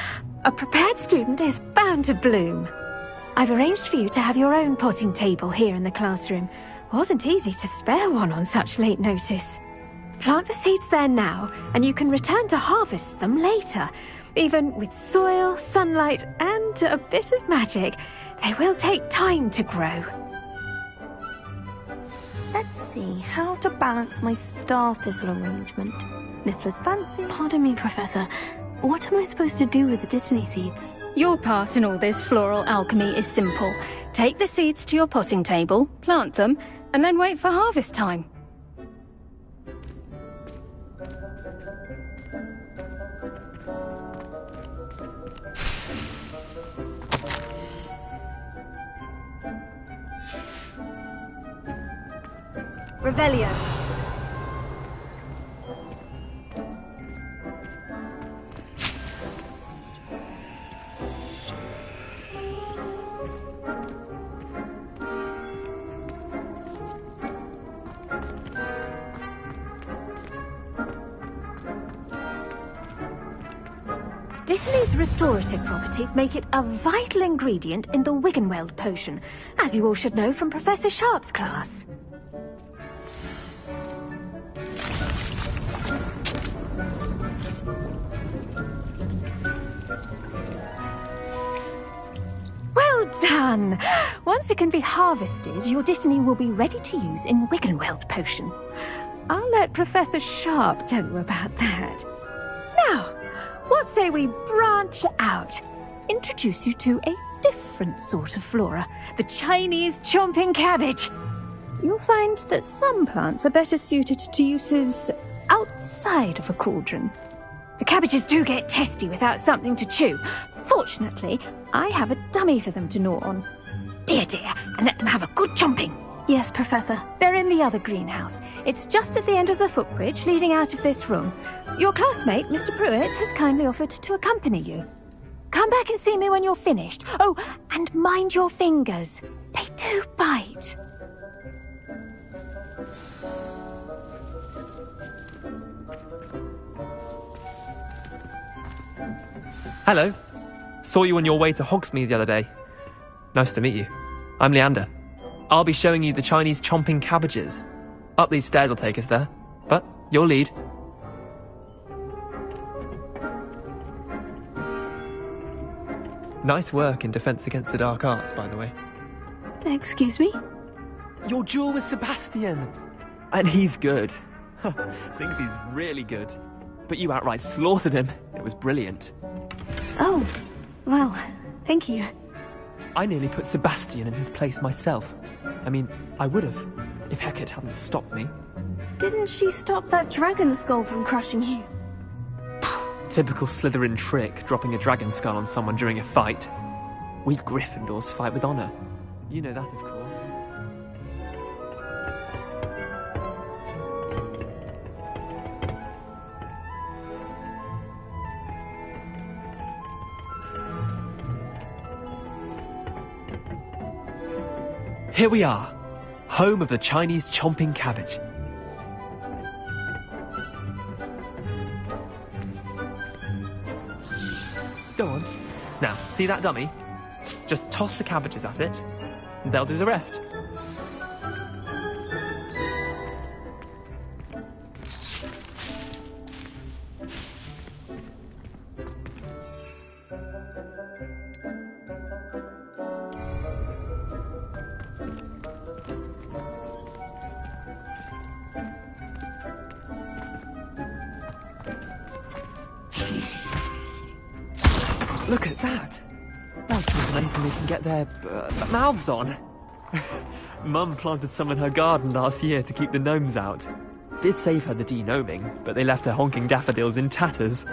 A prepared student is bound to bloom. I've arranged for you to have your own potting table here in the classroom. Wasn't easy to spare one on such late notice. Plant the seeds there now, and you can return to harvest them later. Even with soil, sunlight, and a bit of magic, they will take time to grow. Let's see, how to balance my star thistle arrangement. Niffler's fancy. Pardon me, Professor. What am I supposed to do with the Dittany seeds? Your part in all this floral alchemy is simple. Take the seeds to your potting table, plant them, and then wait for harvest time. Revelio. Dittany's restorative properties make it a vital ingredient in the Wiggenweld potion, as you all should know from Professor Sharp's class. done! Once it can be harvested, your Dittany will be ready to use in Wiggenweld potion. I'll let Professor Sharp tell you about that. Now, what say we branch out? Introduce you to a different sort of flora, the Chinese chomping cabbage. You'll find that some plants are better suited to uses outside of a cauldron. The cabbages do get testy without something to chew. Fortunately, I have a dummy for them to gnaw on. Be a dear and let them have a good chomping. Yes, Professor. They're in the other greenhouse. It's just at the end of the footbridge leading out of this room. Your classmate, Mr. Pruitt, has kindly offered to accompany you. Come back and see me when you're finished. Oh, and mind your fingers. They do bite. Hello. Saw you on your way to Hogsmeade the other day. Nice to meet you. I'm Leander. I'll be showing you the Chinese chomping cabbages. Up these stairs will take us there, but your lead. Nice work in Defense Against the Dark Arts, by the way. Excuse me? Your duel with Sebastian! And he's good. Thinks he's really good. But you outright slaughtered him. It was brilliant. Oh, well, thank you. I nearly put Sebastian in his place myself. I mean, I would have, if Hecate hadn't stopped me. Didn't she stop that dragon skull from crushing you? Typical Slytherin trick, dropping a dragon skull on someone during a fight. We Gryffindors fight with honor. You know that, of course. Here we are, home of the Chinese chomping cabbage. Go on. Now, see that dummy? Just toss the cabbages at it, and they'll do the rest. Look at that! That's more than anything they can get their mouths on. Mum planted some in her garden last year to keep the gnomes out. Did save her the de-gnoming, but they left her honking daffodils in tatters.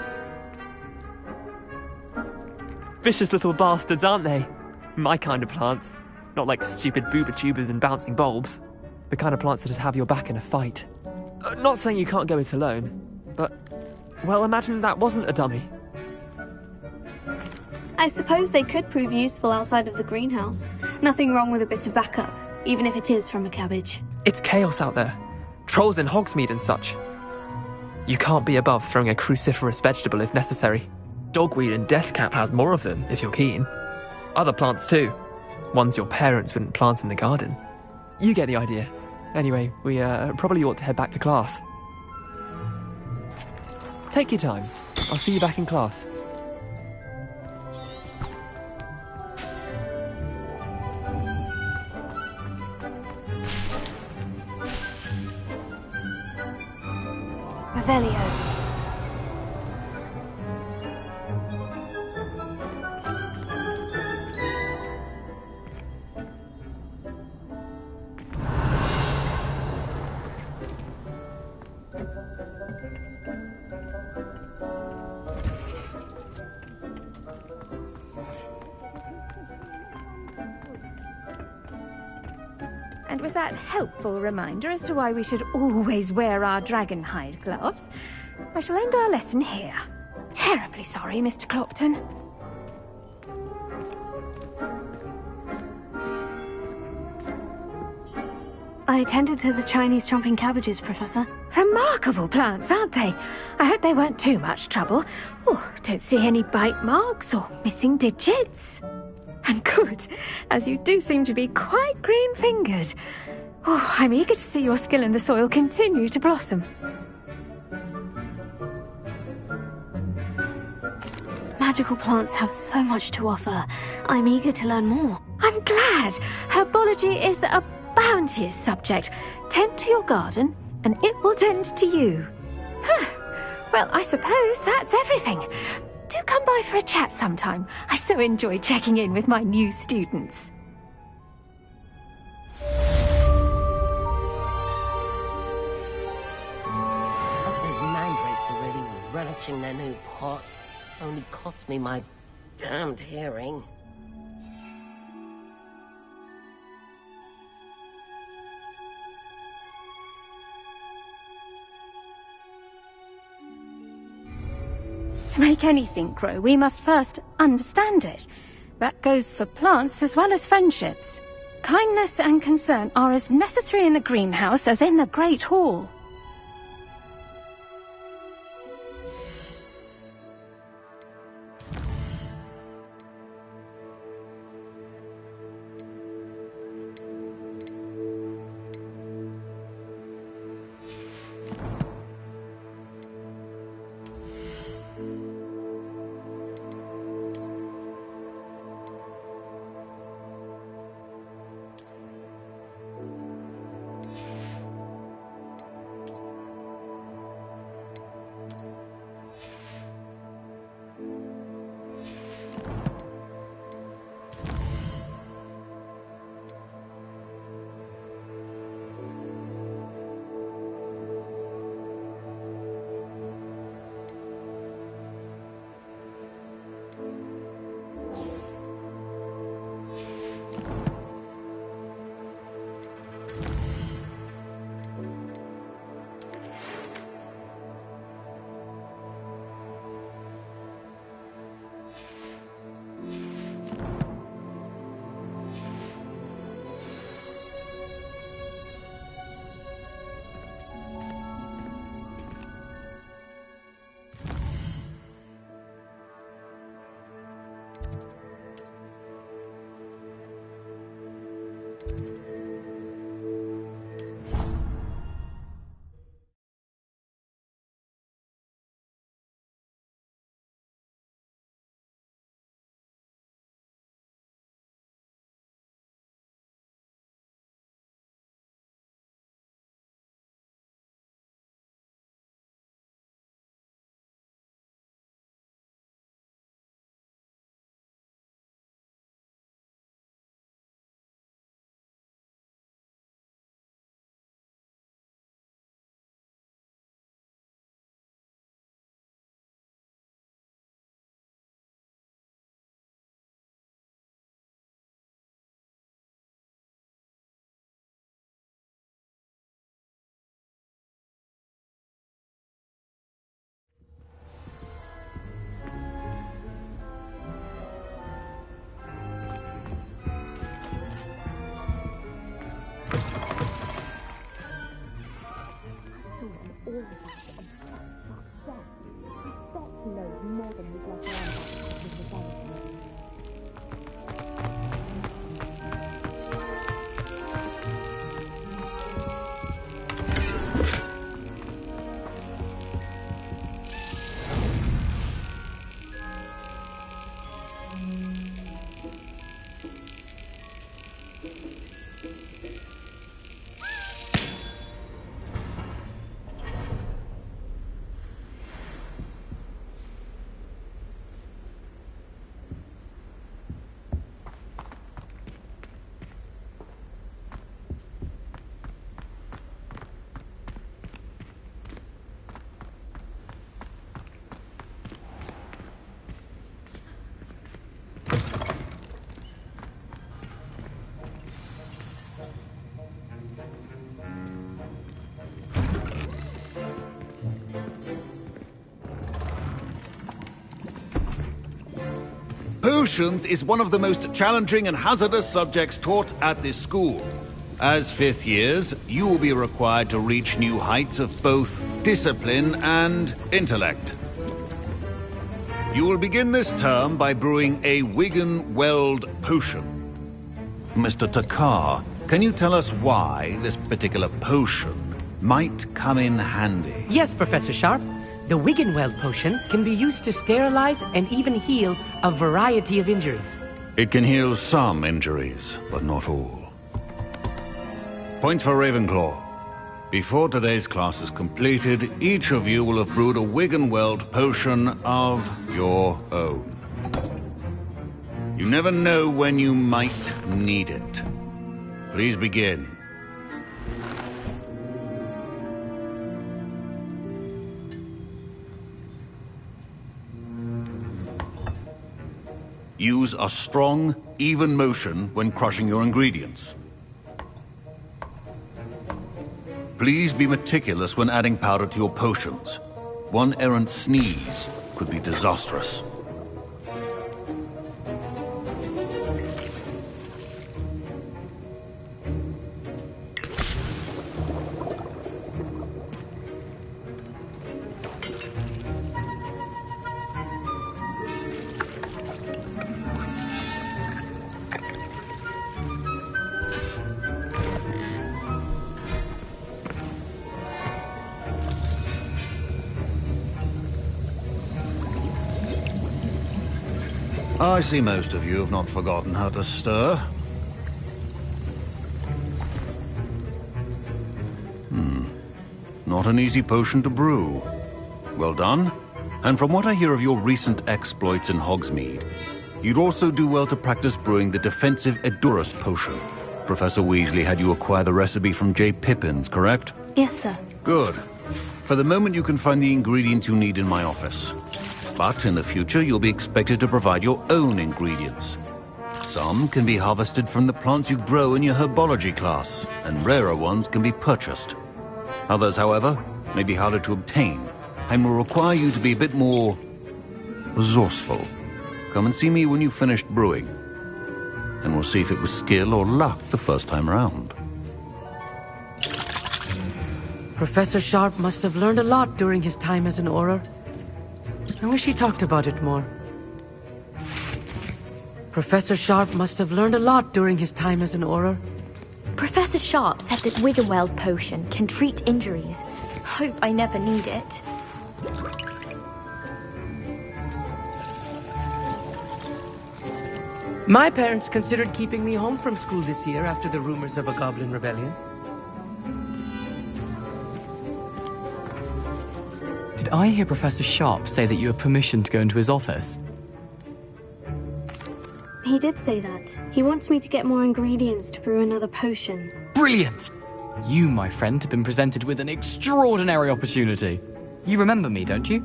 Vicious little bastards, aren't they? My kind of plants. Not like stupid booba tubers and bouncing bulbs. The kind of plants that'd have your back in a fight. Not saying you can't go it alone, but, well, imagine that wasn't a dummy. I suppose they could prove useful outside of the greenhouse. Nothing wrong with a bit of backup, even if it is from a cabbage. It's chaos out there. Trolls in Hogsmeade and such. You can't be above throwing a cruciferous vegetable if necessary. Dogweed and deathcap has more of them, if you're keen. Other plants too. Ones your parents wouldn't plant in the garden. You get the idea. Anyway, we probably ought to head back to class. Take your time. I'll see you back in class. Revelio. And with that helpful reminder as to why we should always wear our dragon hide gloves, I shall end our lesson here. Terribly sorry, Mr. Clopton. I attended to the Chinese chomping cabbages, Professor. Remarkable plants, aren't they? I hope they weren't too much trouble. Oh, don't see any bite marks or missing digits. And good, as you do seem to be quite green-fingered. Oh, I'm eager to see your skill in the soil continue to blossom. Magical plants have so much to offer. I'm eager to learn more. I'm glad. Herbology is a bounteous subject. Tend to your garden, and it will tend to you. Well, I suppose that's everything. Do come by for a chat sometime. I so enjoy checking in with my new students. Those mandrakes are really relishing their new pots. Only cost me my damned hearing. To make anything grow, we must first understand it. That goes for plants as well as friendships. Kindness and concern are as necessary in the greenhouse as in the Great Hall. Potions is one of the most challenging and hazardous subjects taught at this school. As fifth years, you will be required to reach new heights of both discipline and intellect. You will begin this term by brewing a Wigan-Weld potion. Mr. Takar, can you tell us why this particular potion might come in handy? Yes, Professor Sharp. The Wigan-Weld potion can be used to sterilize and even heal a variety of injuries. It can heal some injuries, but not all. Points for Ravenclaw. Before today's class is completed, each of you will have brewed a Wiggenweld potion of your own. You never know when you might need it. Please begin. Use a strong, even motion when crushing your ingredients. Please be meticulous when adding powder to your potions. One errant sneeze could be disastrous. I see most of you have not forgotten how to stir. Not an easy potion to brew. Well done. And from what I hear of your recent exploits in Hogsmeade, you'd also do well to practice brewing the defensive Edurus potion. Professor Weasley had you acquire the recipe from J. Pippin's, correct? Yes, sir. Good. For the moment, you can find the ingredients you need in my office. But in the future, you'll be expected to provide your own ingredients. Some can be harvested from the plants you grow in your herbology class, and rarer ones can be purchased. Others, however, may be harder to obtain, and will require you to be a bit more resourceful. Come and see me when you've finished brewing, and we'll see if it was skill or luck the first time around. Professor Sharp must have learned a lot during his time as an Auror. I wish he talked about it more. Professor Sharp must have learned a lot during his time as an Auror. Professor Sharp said that Wiggenweld potion can treat injuries. Hope I never need it. My parents considered keeping me home from school this year after the rumors of a goblin rebellion. Did I hear Professor Sharp say that you have permission to go into his office? He did say that. He wants me to get more ingredients to brew another potion. Brilliant! You, my friend, have been presented with an extraordinary opportunity. You remember me, don't you?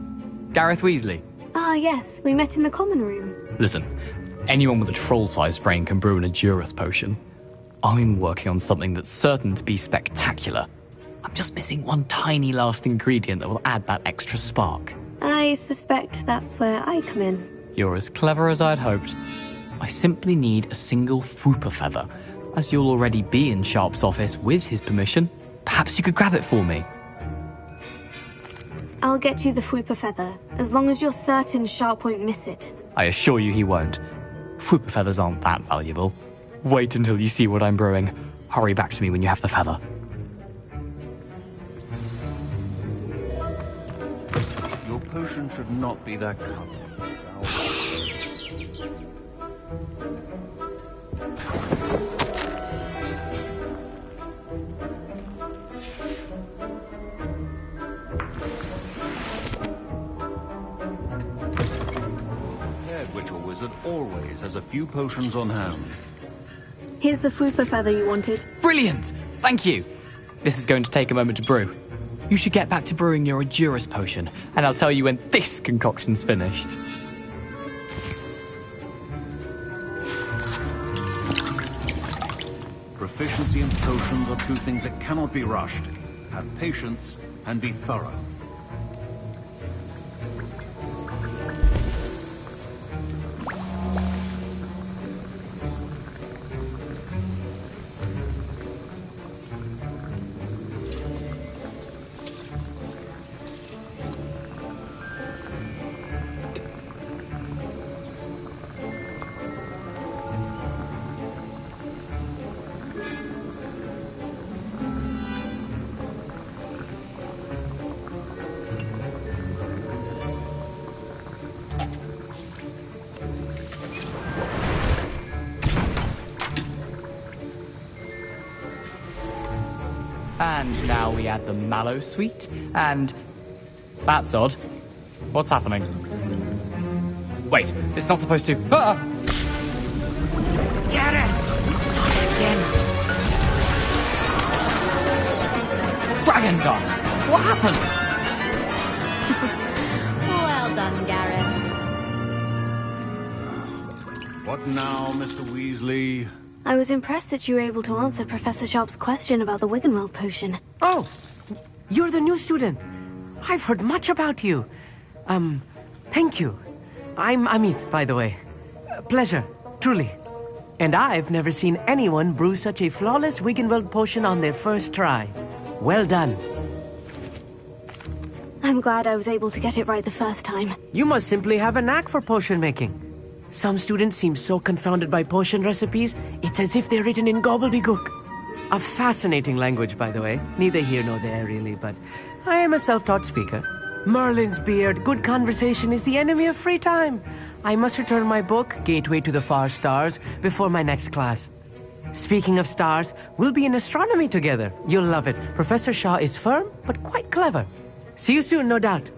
Gareth Weasley. Ah, yes. We met in the common room. Listen, anyone with a troll-sized brain can brew an Edurus potion. I'm working on something that's certain to be spectacular. I'm just missing one tiny last ingredient that will add that extra spark. I suspect that's where I come in. You're as clever as I'd hoped. I simply need a single Fwooper feather. As you'll already be in Sharp's office with his permission, perhaps you could grab it for me. I'll get you the Fwooper feather, as long as you're certain Sharp won't miss it. I assure you he won't. Fwooper feathers aren't that valuable. Wait until you see what I'm brewing. Hurry back to me when you have the feather. Your potion should not be that colour. Head witch or wizard always has a few potions on hand. Here's the Fwooper feather you wanted. Brilliant! Thank you! This is going to take a moment to brew. You should get back to brewing your Edurus potion, and I'll tell you when this concoction's finished. Proficiency in potions are two things that cannot be rushed. Have patience and be thorough. And now we add the mallow sweet, and... That's odd. What's happening? Wait, it's not supposed to... Ah! Get it! Again. Dragon Tongue! What happened? Well done, Gareth. What now, Mr. Weasley? I was impressed that you were able to answer Professor Sharp's question about the Wiggenweld potion. Oh, you're the new student. I've heard much about you. Thank you. I'm Amit, by the way. Pleasure, truly. And I've never seen anyone brew such a flawless Wiggenweld potion on their first try. Well done. I'm glad I was able to get it right the first time. You must simply have a knack for potion making. Some students seem so confounded by potion recipes, it's as if they're written in gobbledygook. A fascinating language, by the way. Neither here nor there, really, but I am a self-taught speaker. Merlin's beard, good conversation is the enemy of free time. I must return my book, Gateway to the Far Stars, before my next class. Speaking of stars, we'll be in astronomy together. You'll love it. Professor Shaw is firm, but quite clever. See you soon, no doubt.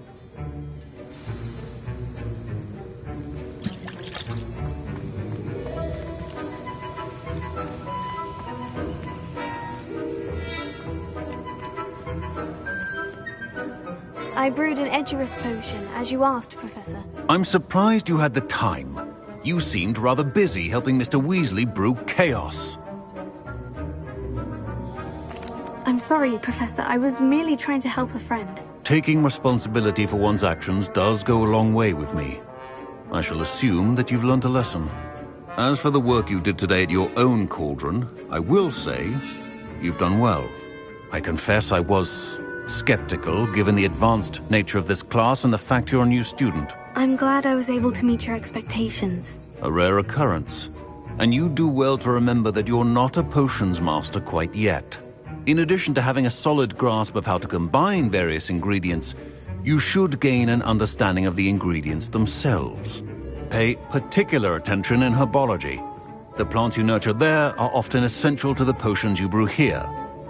I brewed an Edurus potion, as you asked, Professor. I'm surprised you had the time. You seemed rather busy helping Mr. Weasley brew chaos. I'm sorry, Professor. I was merely trying to help a friend. Taking responsibility for one's actions does go a long way with me. I shall assume that you've learnt a lesson. As for the work you did today at your own cauldron, I will say you've done well. I confess I was skeptical, given the advanced nature of this class and the fact you're a new student. I'm glad I was able to meet your expectations. A rare occurrence. And you do well to remember that you're not a potions master quite yet. In addition to having a solid grasp of how to combine various ingredients, you should gain an understanding of the ingredients themselves. Pay particular attention in herbology. The plants you nurture there are often essential to the potions you brew here.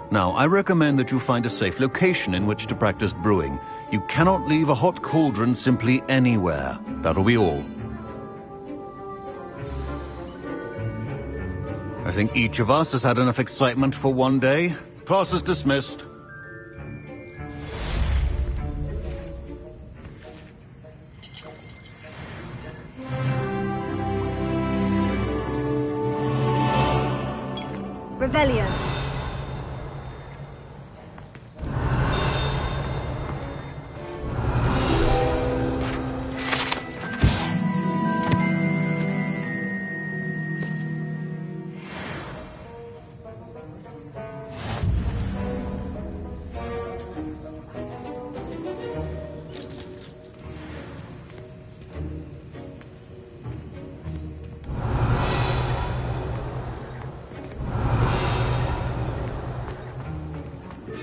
Now, I recommend that you find a safe location in which to practice brewing. You cannot leave a hot cauldron simply anywhere. That'll be all. I think each of us has had enough excitement for one day. Class is dismissed. Revelio.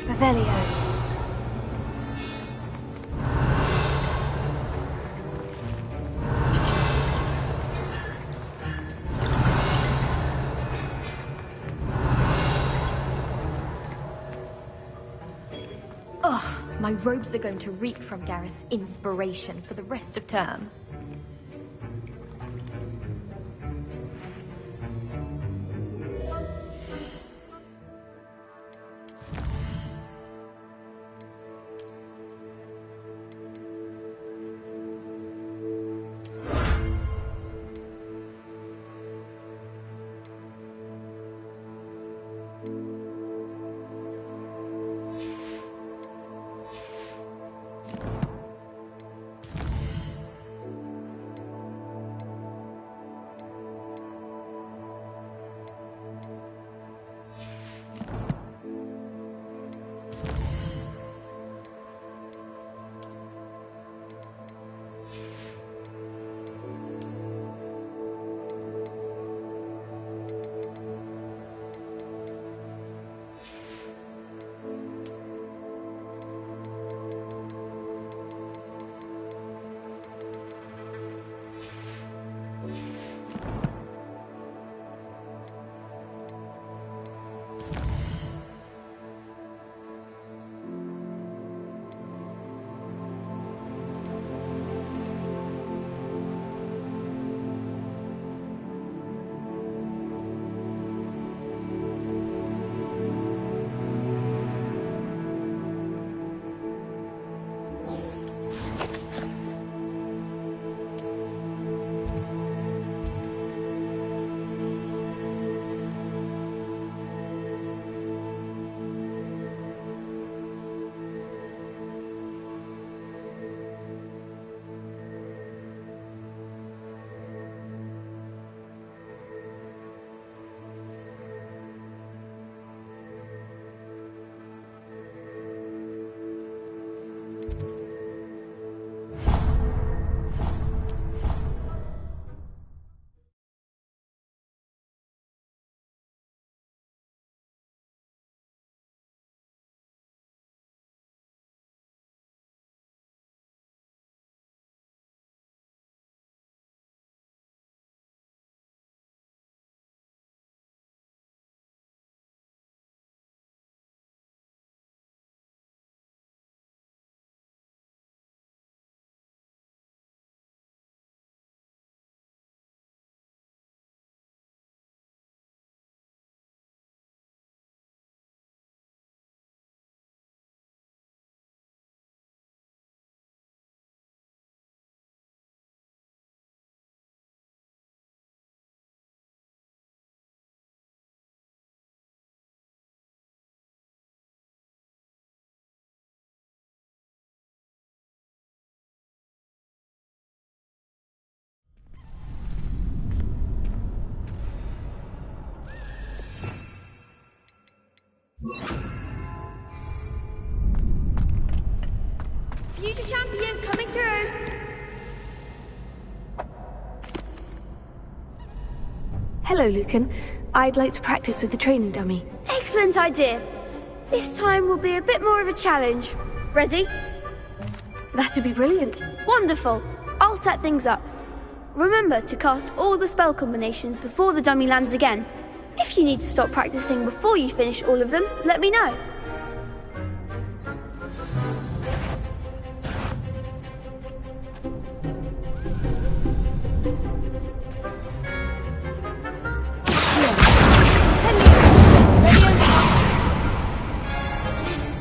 Revelio. Ugh, my robes are going to reek from Gareth's inspiration for the rest of term. Future champion coming through! Hello, Lucan. I'd like to practice with the training dummy. Excellent idea. This time will be a bit more of a challenge. Ready? That'd be brilliant. Wonderful. I'll set things up. Remember to cast all the spell combinations before the dummy lands again. If you need to stop practicing before you finish all of them, let me know.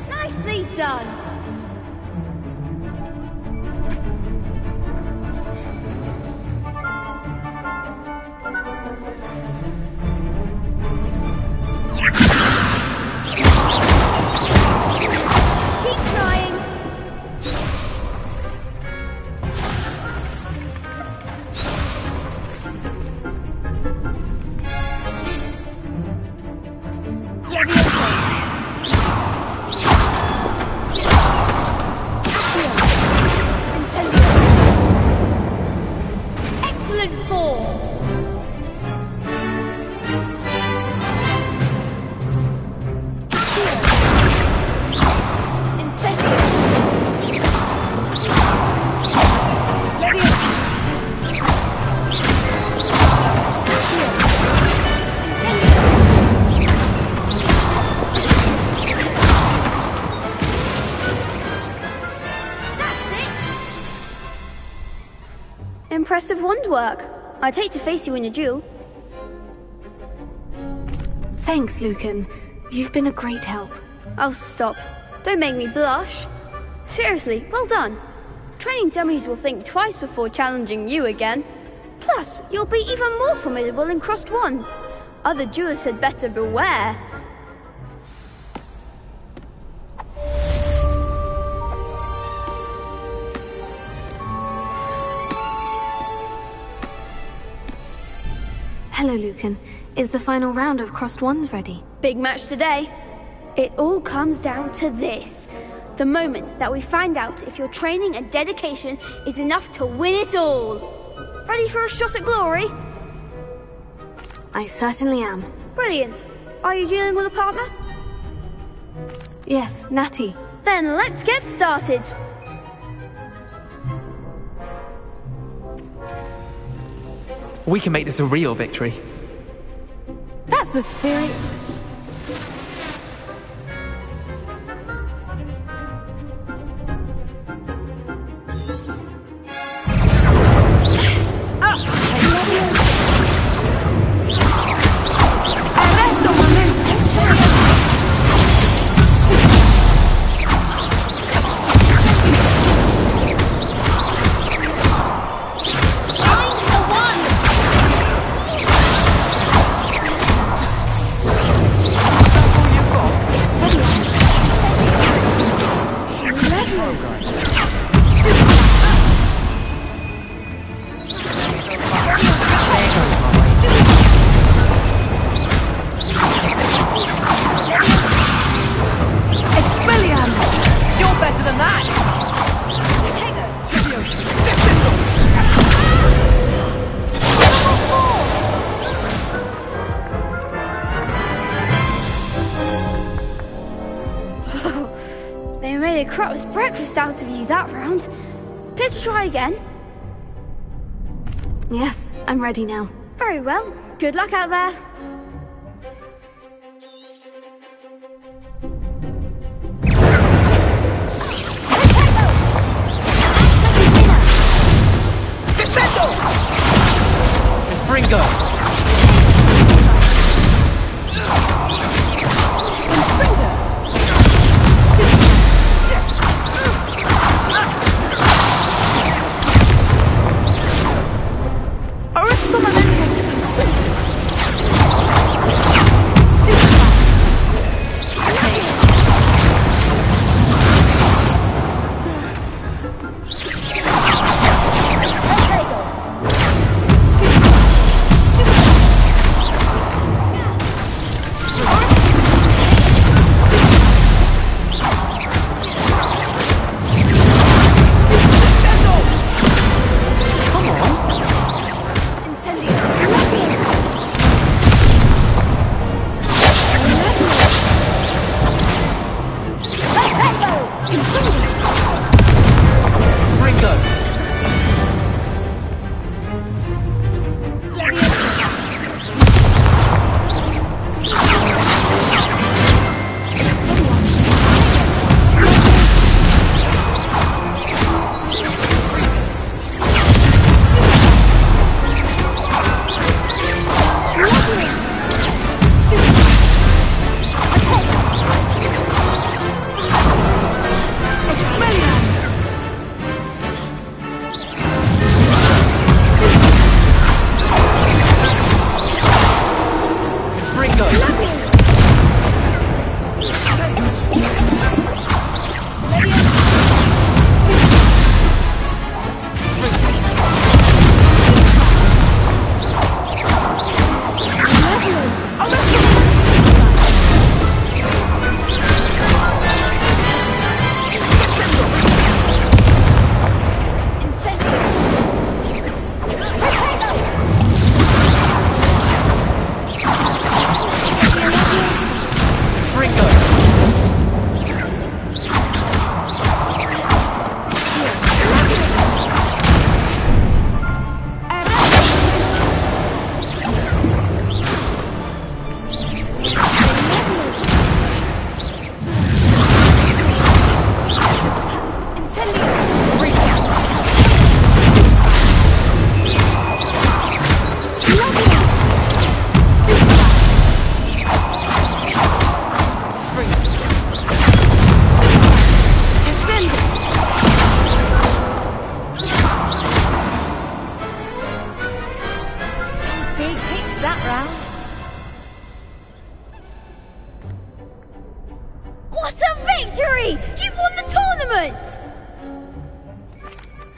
Nicely done. Keep trying. Excellent form. Impressive wand work. I'd hate to face you in a duel. Thanks, Lucan. You've been a great help. Oh, stop. Don't make me blush. Seriously, well done. Training dummies will think twice before challenging you again. Plus, you'll be even more formidable in crossed wands. Other duelists had better beware. Hello, Lucan. Is the final round of crossed wands ready? Big match today. It all comes down to this. The moment that we find out if your training and dedication is enough to win it all. Ready for a shot at glory? I certainly am. Brilliant. Are you dealing with a partner? Yes, Natty. Then let's get started. We can make this a real victory. That's the spirit. a crap's breakfast out of you that round. Care to try again? Yes, I'm ready now. Very well. Good luck out there. Ringo!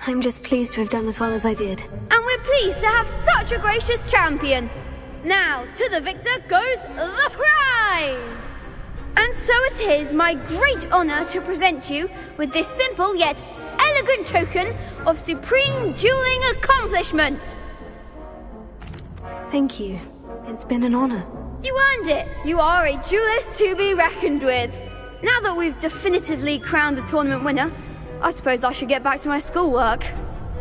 I'm just pleased to have done as well as I did. And we're pleased to have such a gracious champion. Now, to the victor goes the prize! And so it is my great honor to present you with this simple yet elegant token of supreme dueling accomplishment. Thank you. It's been an honor. You earned it. You are a duelist to be reckoned with. Now that we've definitively crowned the tournament winner, I suppose I should get back to my schoolwork.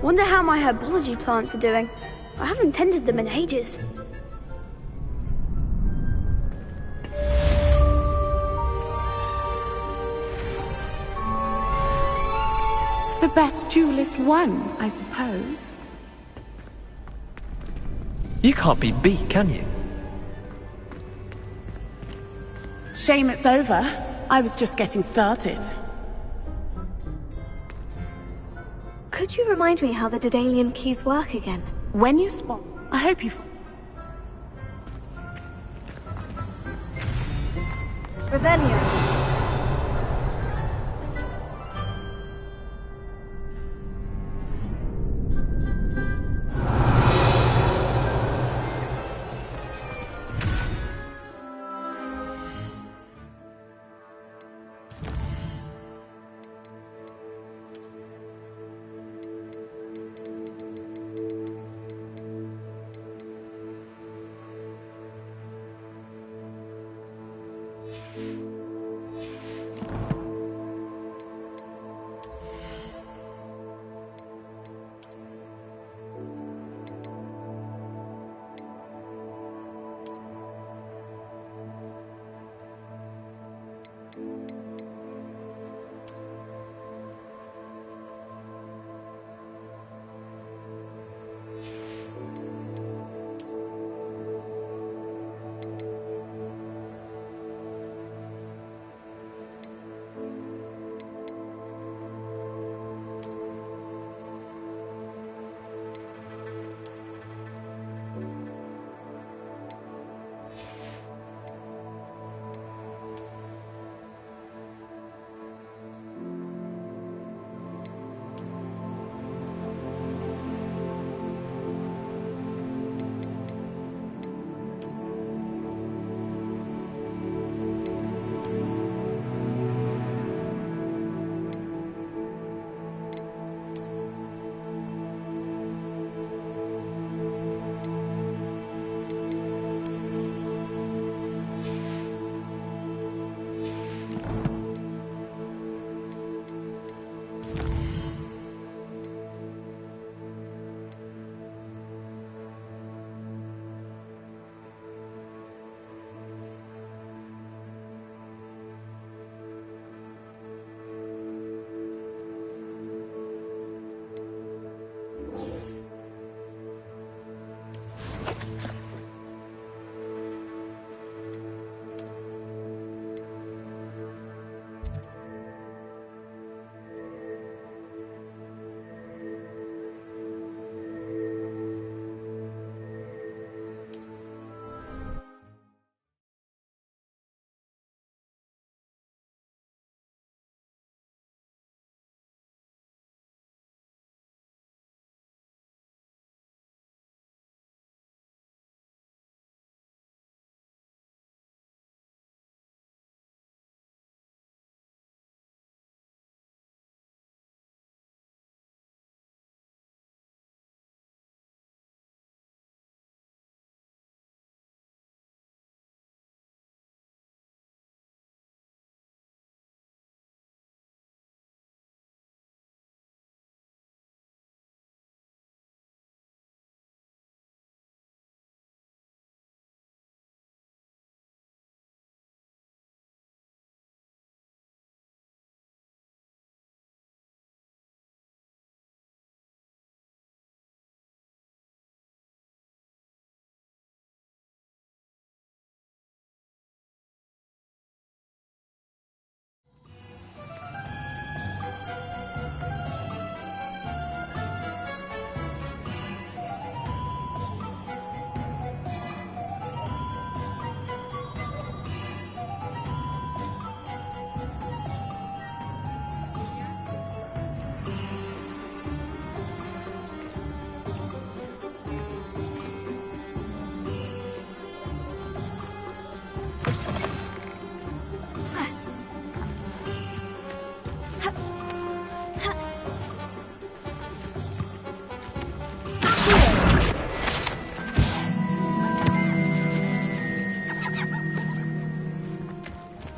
Wonder how my herbology plants are doing. I haven't tended them in ages. The best duelist won, I suppose. You can't be beat, can you? Shame it's over. I was just getting started. Could you remind me how the Daedalian keys work again? When you spawn, I hope you... Revelio.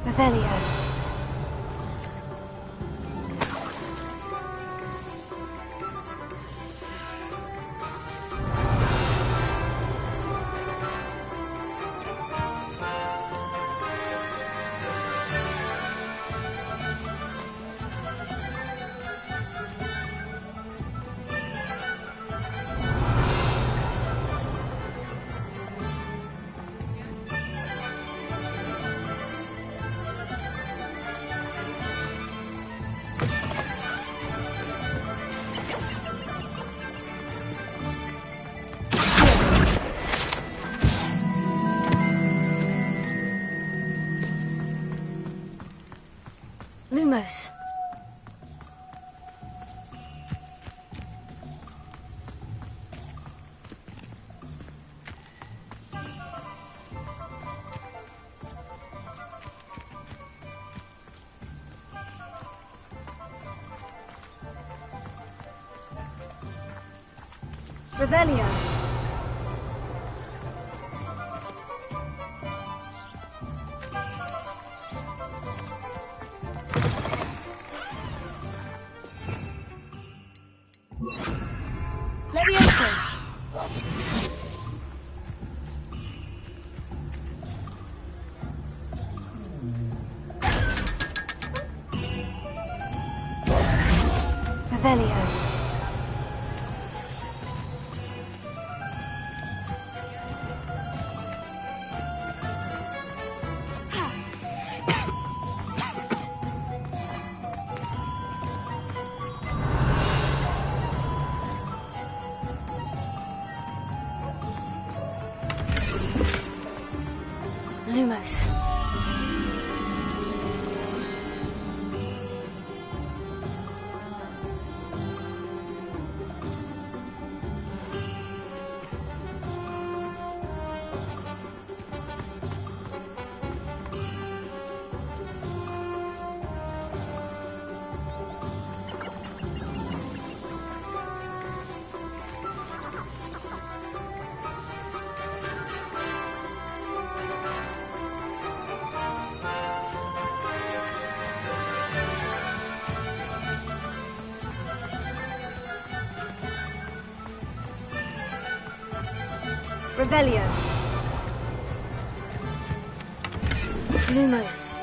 Revelio. Lumos. Revelio. Levioso. Revelio. Lumos. Revelio. Lumos.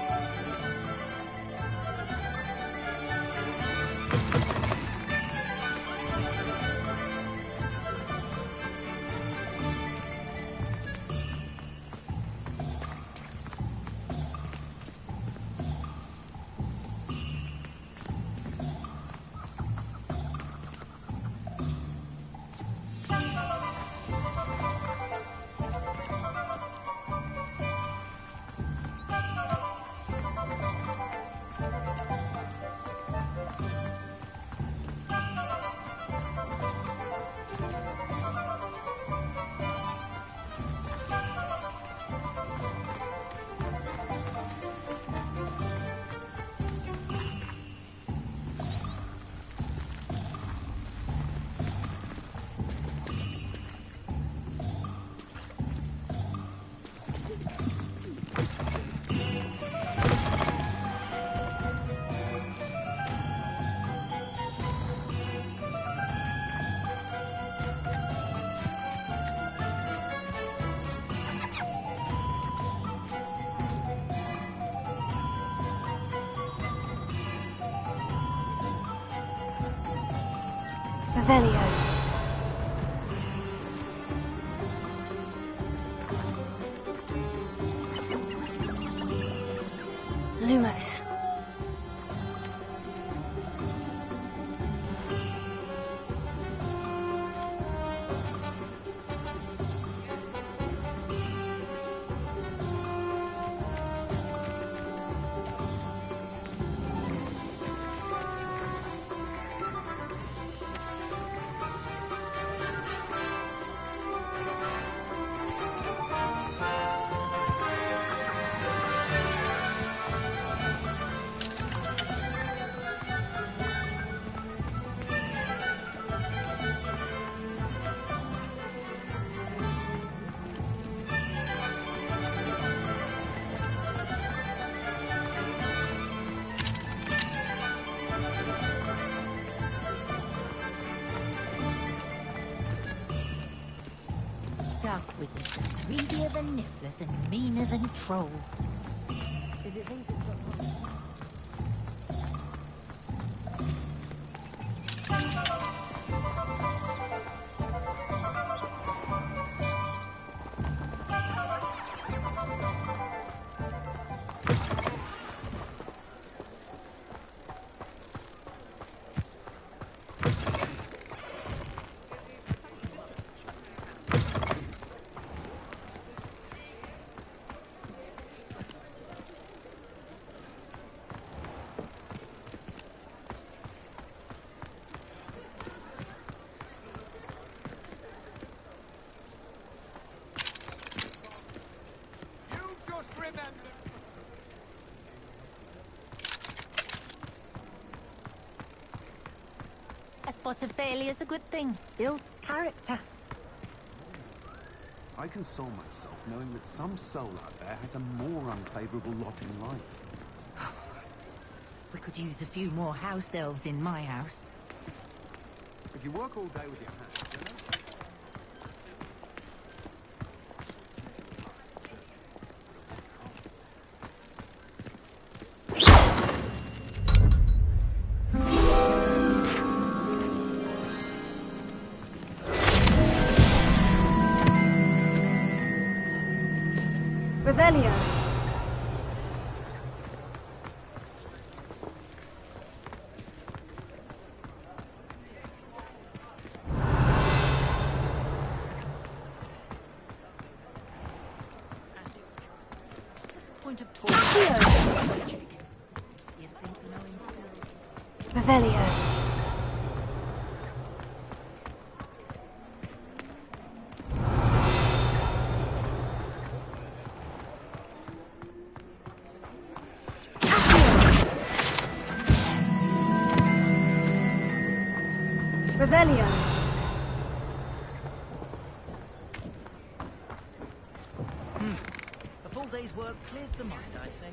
Revelio. Lumos. smellier than nifflers and meaner than trolls. A spot of failure's a good thing. Builds character. I console myself knowing that some soul out there has a more unfavorable lot in life. We could use a few more house elves in my house. If you work all day with your hands, Revelio. Point of talk. Revelio. Revelio. A full day's work clears the mind, I say.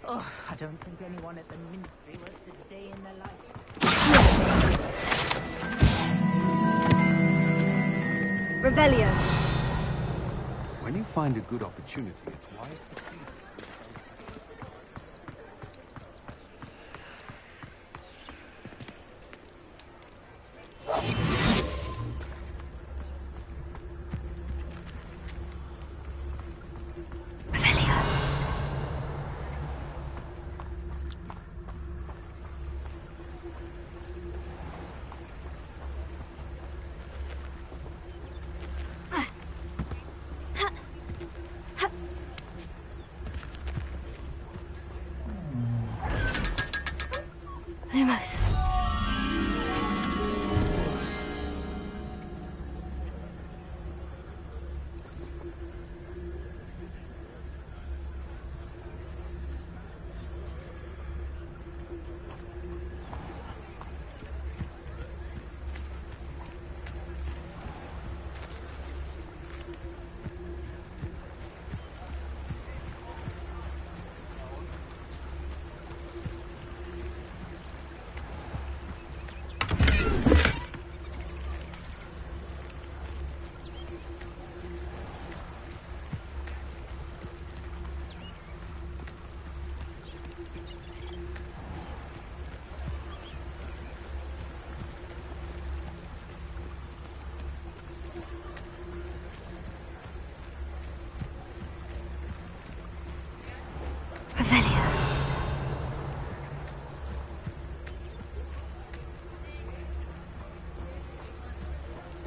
Oh, I don't think anyone at the ministry works a day in their life. Revelio. when you find a good opportunity, it's wise to seize it. Lumos.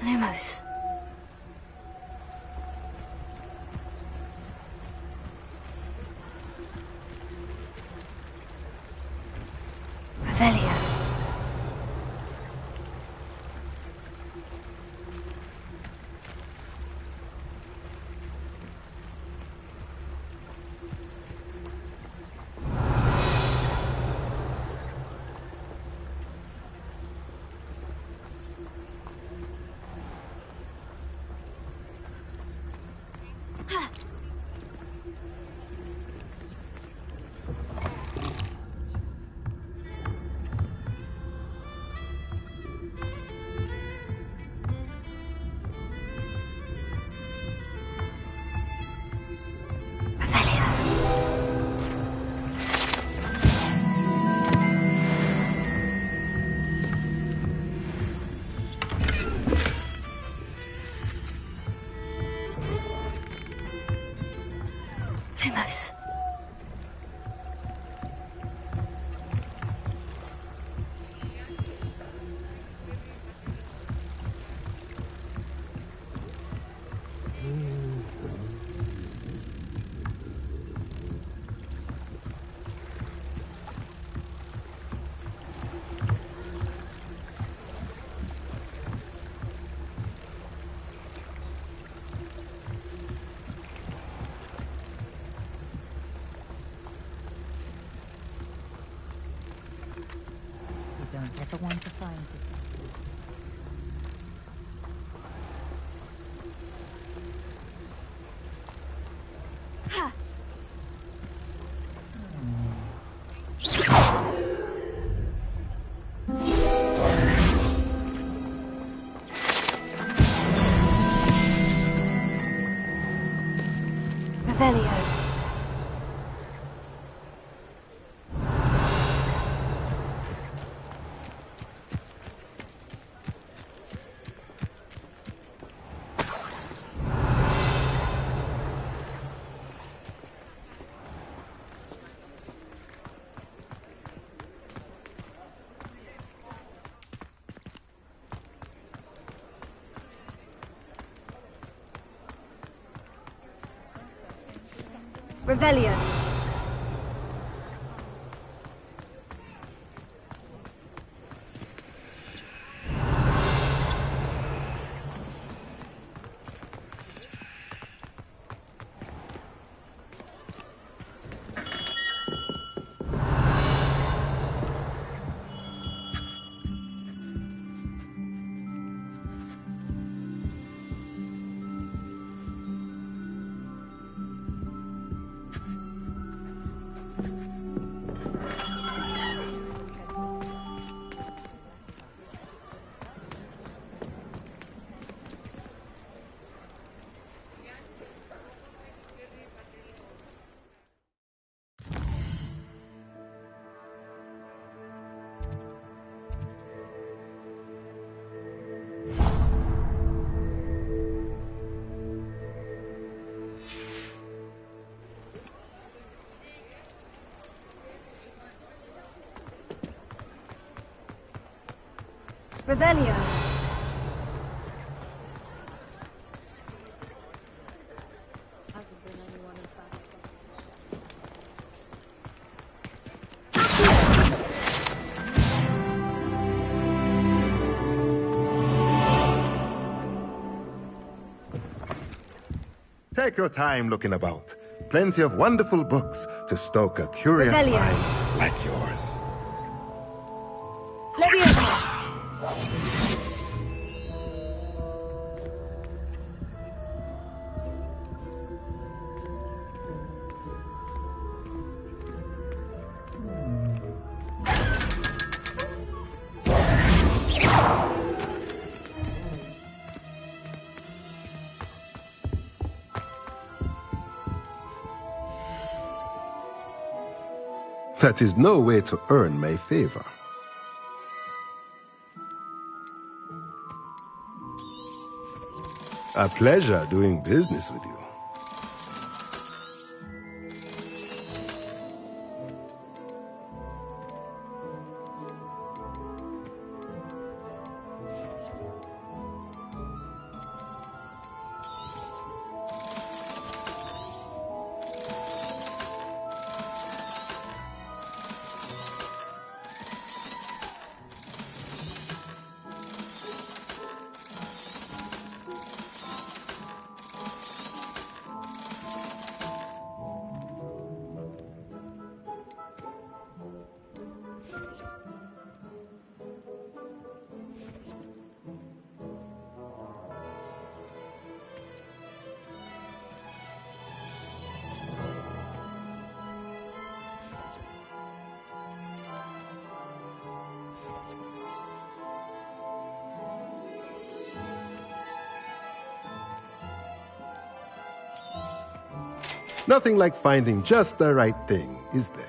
Lumos. Revelio. Never want to find it. Ha! Revelio. Revelio. Revelio. Take your time looking about. Plenty of wonderful books to stoke a curious Revelio. mind like yours. Leviosa. That is no way to earn my favor. A pleasure doing business with you. Nothing like finding just the right thing, is there?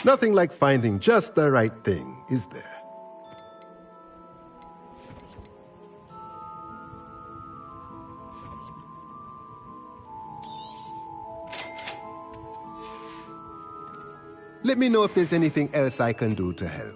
Nothing like finding just the right thing, is there? Let me know if there's anything else I can do to help.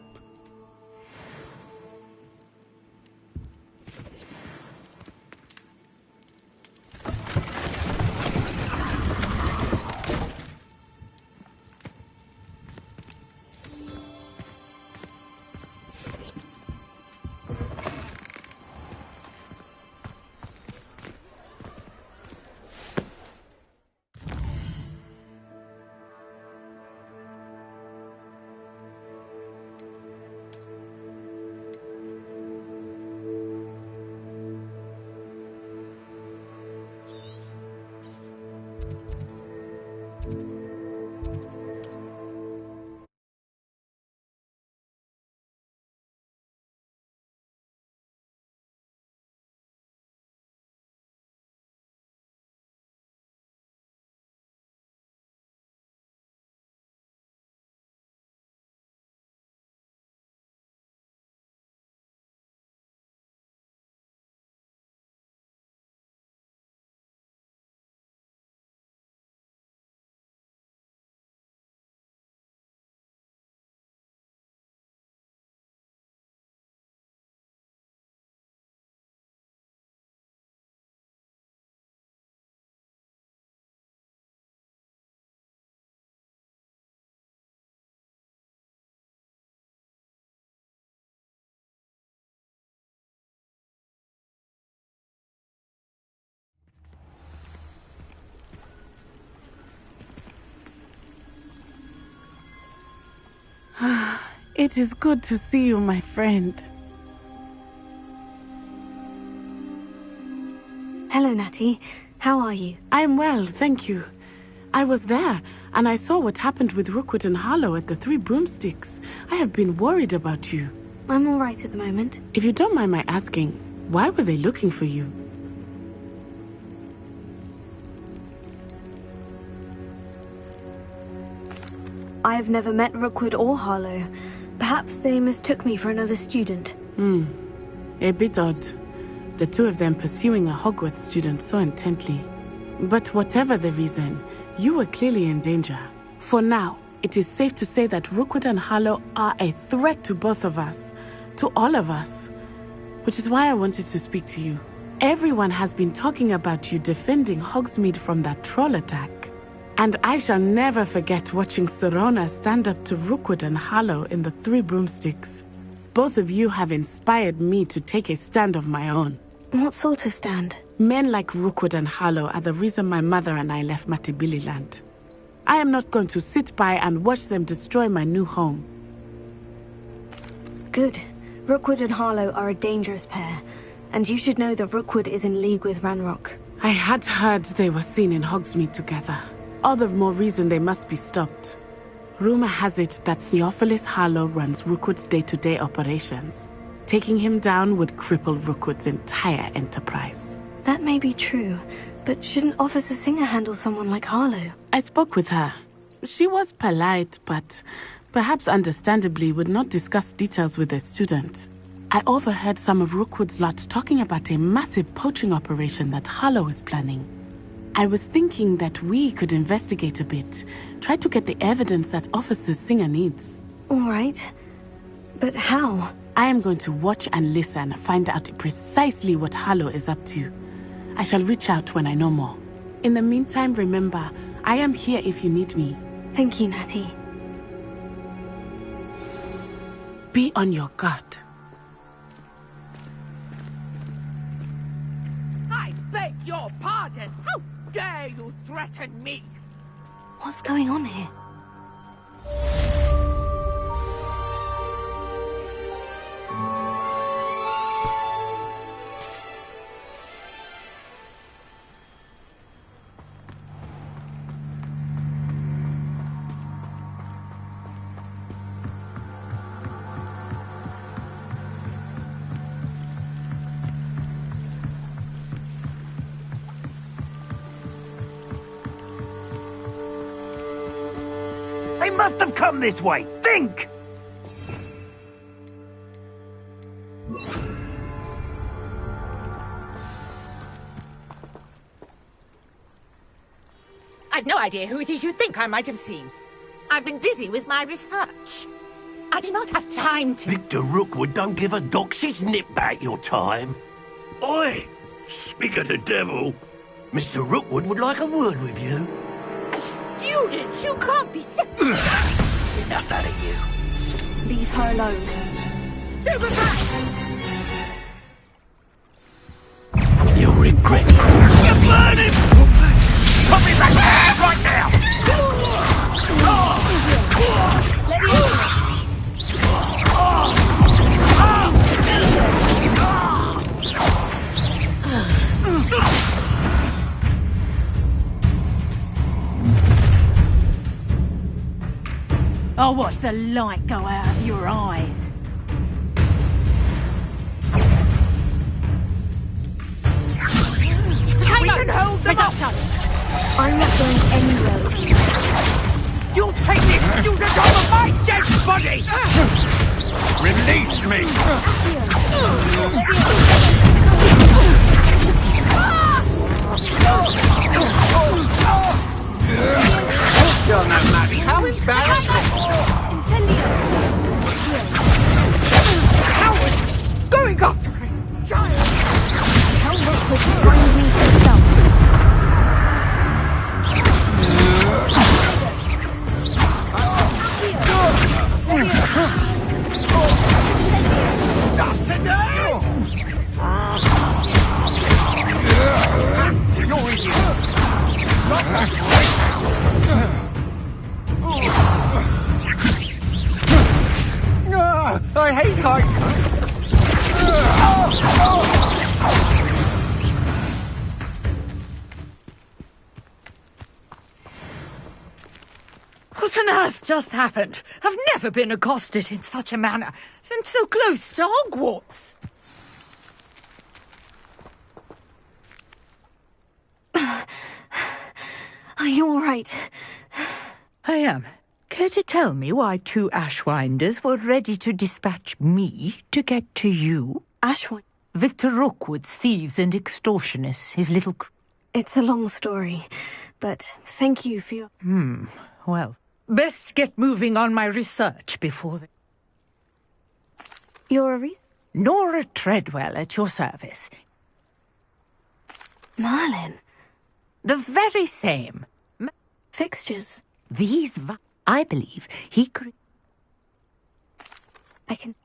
It is good to see you, my friend. Hello, Natty. How are you? I'm well, thank you. I was there, and I saw what happened with Rookwood and Harlow at the Three Broomsticks. I have been worried about you. I'm all right at the moment. If you don't mind my asking, why were they looking for you? I've never met Rookwood or Harlow. Perhaps they mistook me for another student. A bit odd. The two of them pursuing a Hogwarts student so intently. But whatever the reason, you were clearly in danger. For now, it is safe to say that Rookwood and Harlow are a threat to both of us. To all of us. Which is why I wanted to speak to you. Everyone has been talking about you defending Hogsmeade from that troll attack. And I shall never forget watching Serona stand up to Rookwood and Harlow in the Three Broomsticks. Both of you have inspired me to take a stand of my own. What sort of stand? Men like Rookwood and Harlow are the reason my mother and I left Matibili-land. I am not going to sit by and watch them destroy my new home. Good. Rookwood and Harlow are a dangerous pair, and you should know that Rookwood is in league with Ranrock. I had heard they were seen in Hogsmeade together. All the more reason they must be stopped. Rumor has it that Theophilus Harlow runs Rookwood's day-to-day operations. Taking him down would cripple Rookwood's entire enterprise. That may be true, but shouldn't Officer Singer handle someone like Harlow? I spoke with her. She was polite, but perhaps understandably would not discuss details with a student. I overheard some of Rookwood's lot talking about a massive poaching operation that Harlow is planning. I was thinking that we could investigate a bit, try to get the evidence that Officer Singer needs. All right. But how? I am going to watch and listen, find out precisely what Harlow is up to. I shall reach out when I know more. In the meantime, remember, I am here if you need me. Thank you, Natty. Be on your guard. I beg your pardon. How dare you threaten me? What's going on here? They must have come this way! Think! I've no idea who it is you think I might have seen. I've been busy with my research. I do not have time to... Victor Rookwood don't give a doxy's nip back your time. Oi! Speak of the devil. Mr. Rookwood would like a word with you. Student, you can't be... Enough out of you. Leave her alone. Stupid back! You'll regret it. You're burning! Put me back there right now! Let me in. I'll watch the light go out of your eyes. We can hold them up! I'm not going anywhere with you. You'll take this student over my dead body! Release me! You're no match. How embarrassing! Incendio! Cowards! Going after him! Giant! Tell Rookwood to find me himself. Not today! You're easy. Not that right. I hate heights. What on earth just happened? I've never been accosted in such a manner, and so close to Hogwarts. Are you all right? I am. Care to tell me why 2 Ashwinders were ready to dispatch me to get to you? Ashwinder? Victor Rookwood's thieves and extortionists, his little... It's a long story, but thank you for your... Well, best get moving on my research before the... You're a reason? Nora Treadwell at your service. Merlin? The very same. Fixtures? These... I believe he... I can...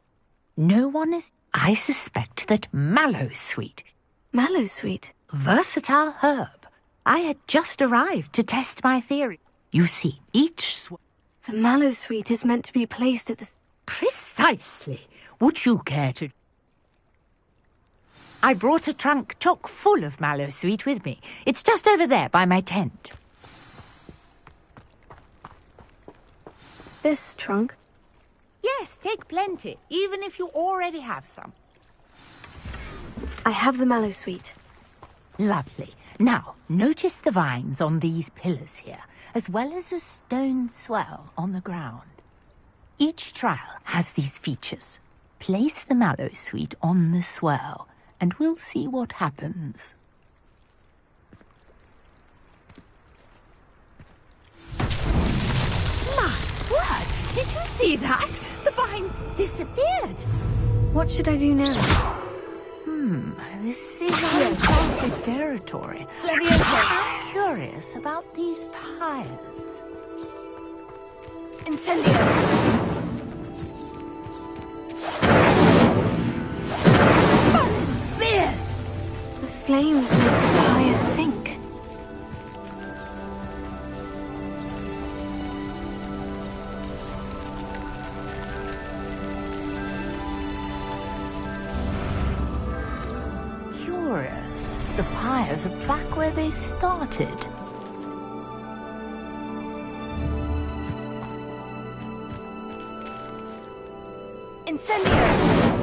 No one is... I suspect that Mallowsweet... Mallowsweet? Versatile herb. I had just arrived to test my theory. You see, each... The Mallowsweet is meant to be placed at the... Precisely. Would you care to... I brought a trunk chock full of Mallowsweet with me. It's just over there by my tent. This trunk? Yes, take plenty, even if you already have some. I have the Mallowsweet. Lovely. Now, notice the vines on these pillars here, as well as a stone swell on the ground. Each trial has these features. Place the Mallowsweet on the swell, and we'll see what happens. My word! Did you see that? The vines disappeared. What should I do now? This is uncharted territory. I'm curious about these pyres. Incendio! Beard! The flames make the pyre sink. Curious. The pyres are back where they started. Incendio!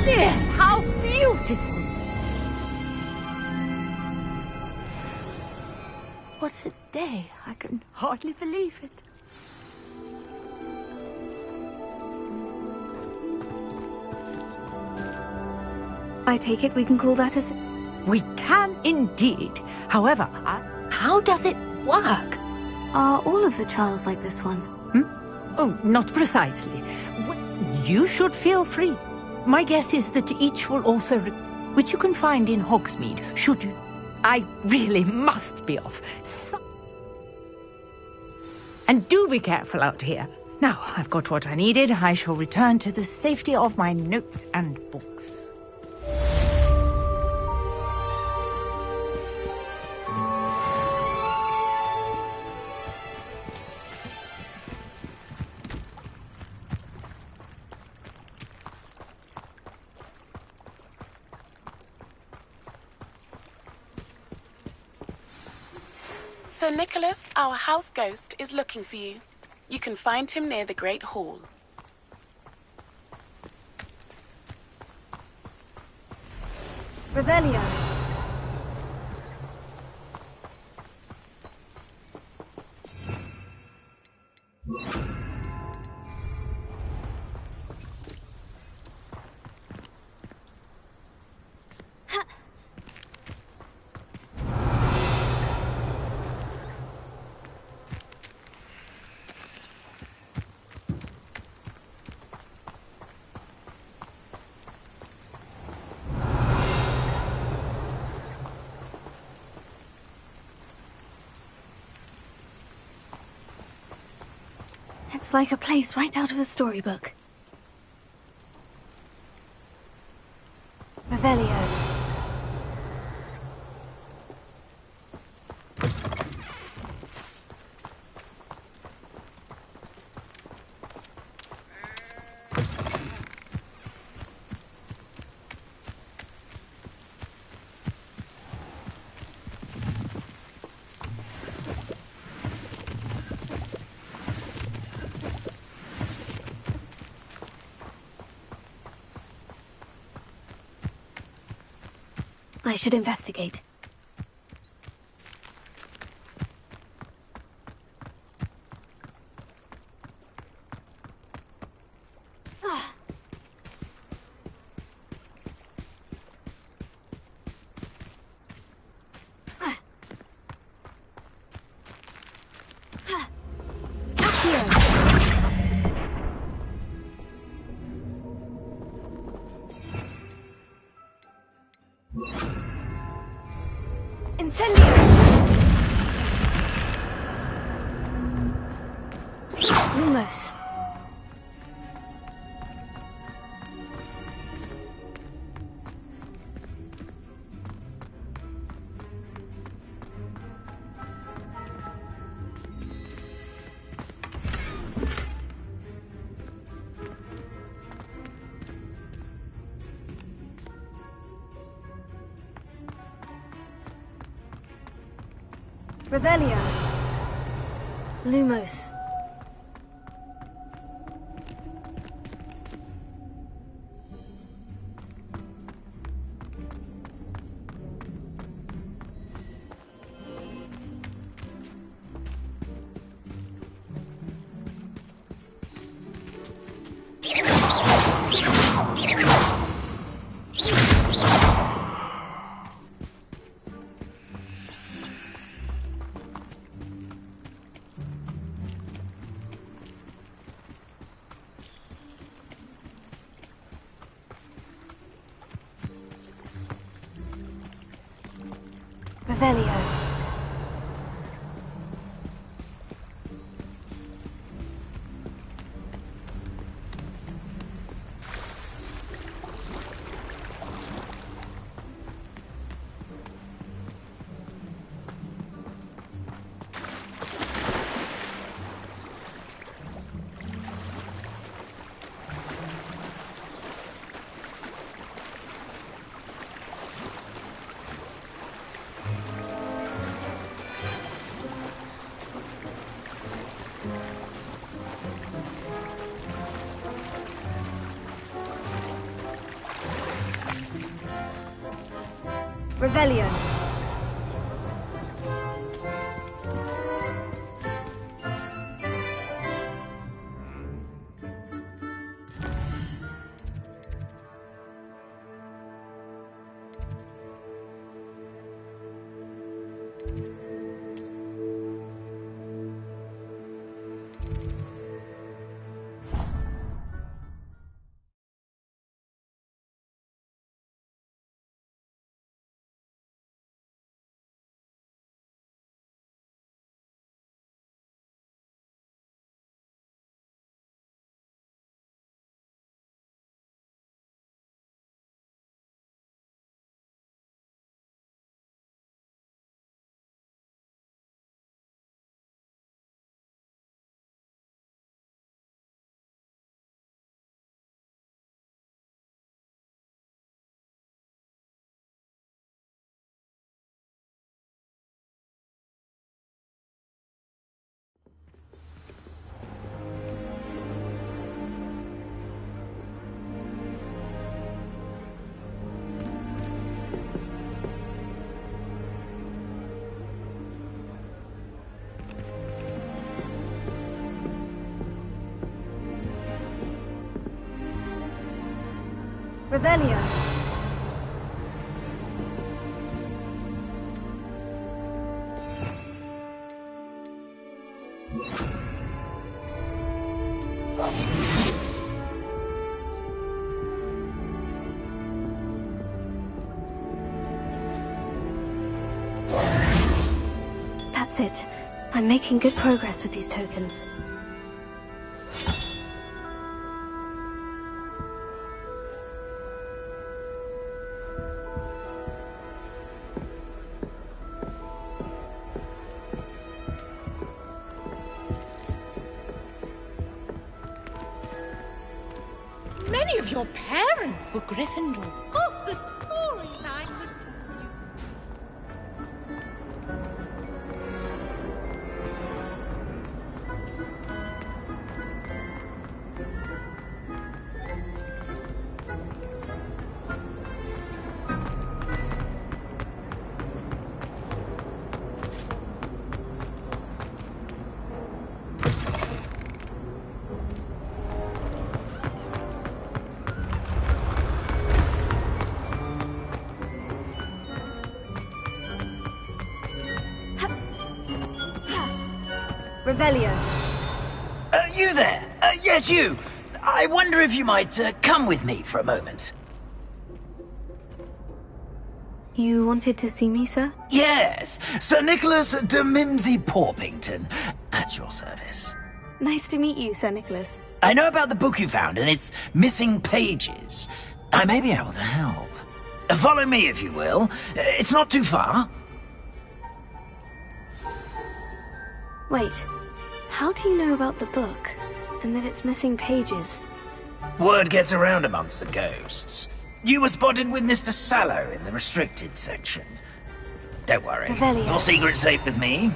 Yes, how beautiful! What a day. I I can hardly believe it. I take it we can call that as... We can indeed. However, how does it work? Are all of the trials like this one? Oh, not precisely. You should feel free. My guess is that each will also... which you can find in Hogsmeade, should you... I really must be off. And do be careful out here. Now, I've got what I needed. I shall return to the safety of my notes and books. Sir Nicholas, our house ghost, is looking for you. You can find him near the Great Hall. Revelio. It's like a place right out of a storybook. Revelio. I should investigate. Lumos. Revelio. Lumos. Revelio. Revelio. Revelio. That's it. I'm making good progress with these tokens. Many of your parents were Gryffindors. Oh, the stories I could tell you. Revelio. You there? Yes, you. I wonder if you might come with me for a moment. You wanted to see me, sir? Yes, Sir Nicholas de Mimsy Porpington, at your service. Nice to meet you, Sir Nicholas. I know about the book you found and its missing pages. I may be able to help. Follow me, if you will. It's not too far. Wait, how do you know about the book, and that it's missing pages? Word gets around amongst the ghosts. You were spotted with Mr. Sallow in the restricted section. Don't worry, Revelio. your secret's safe with me.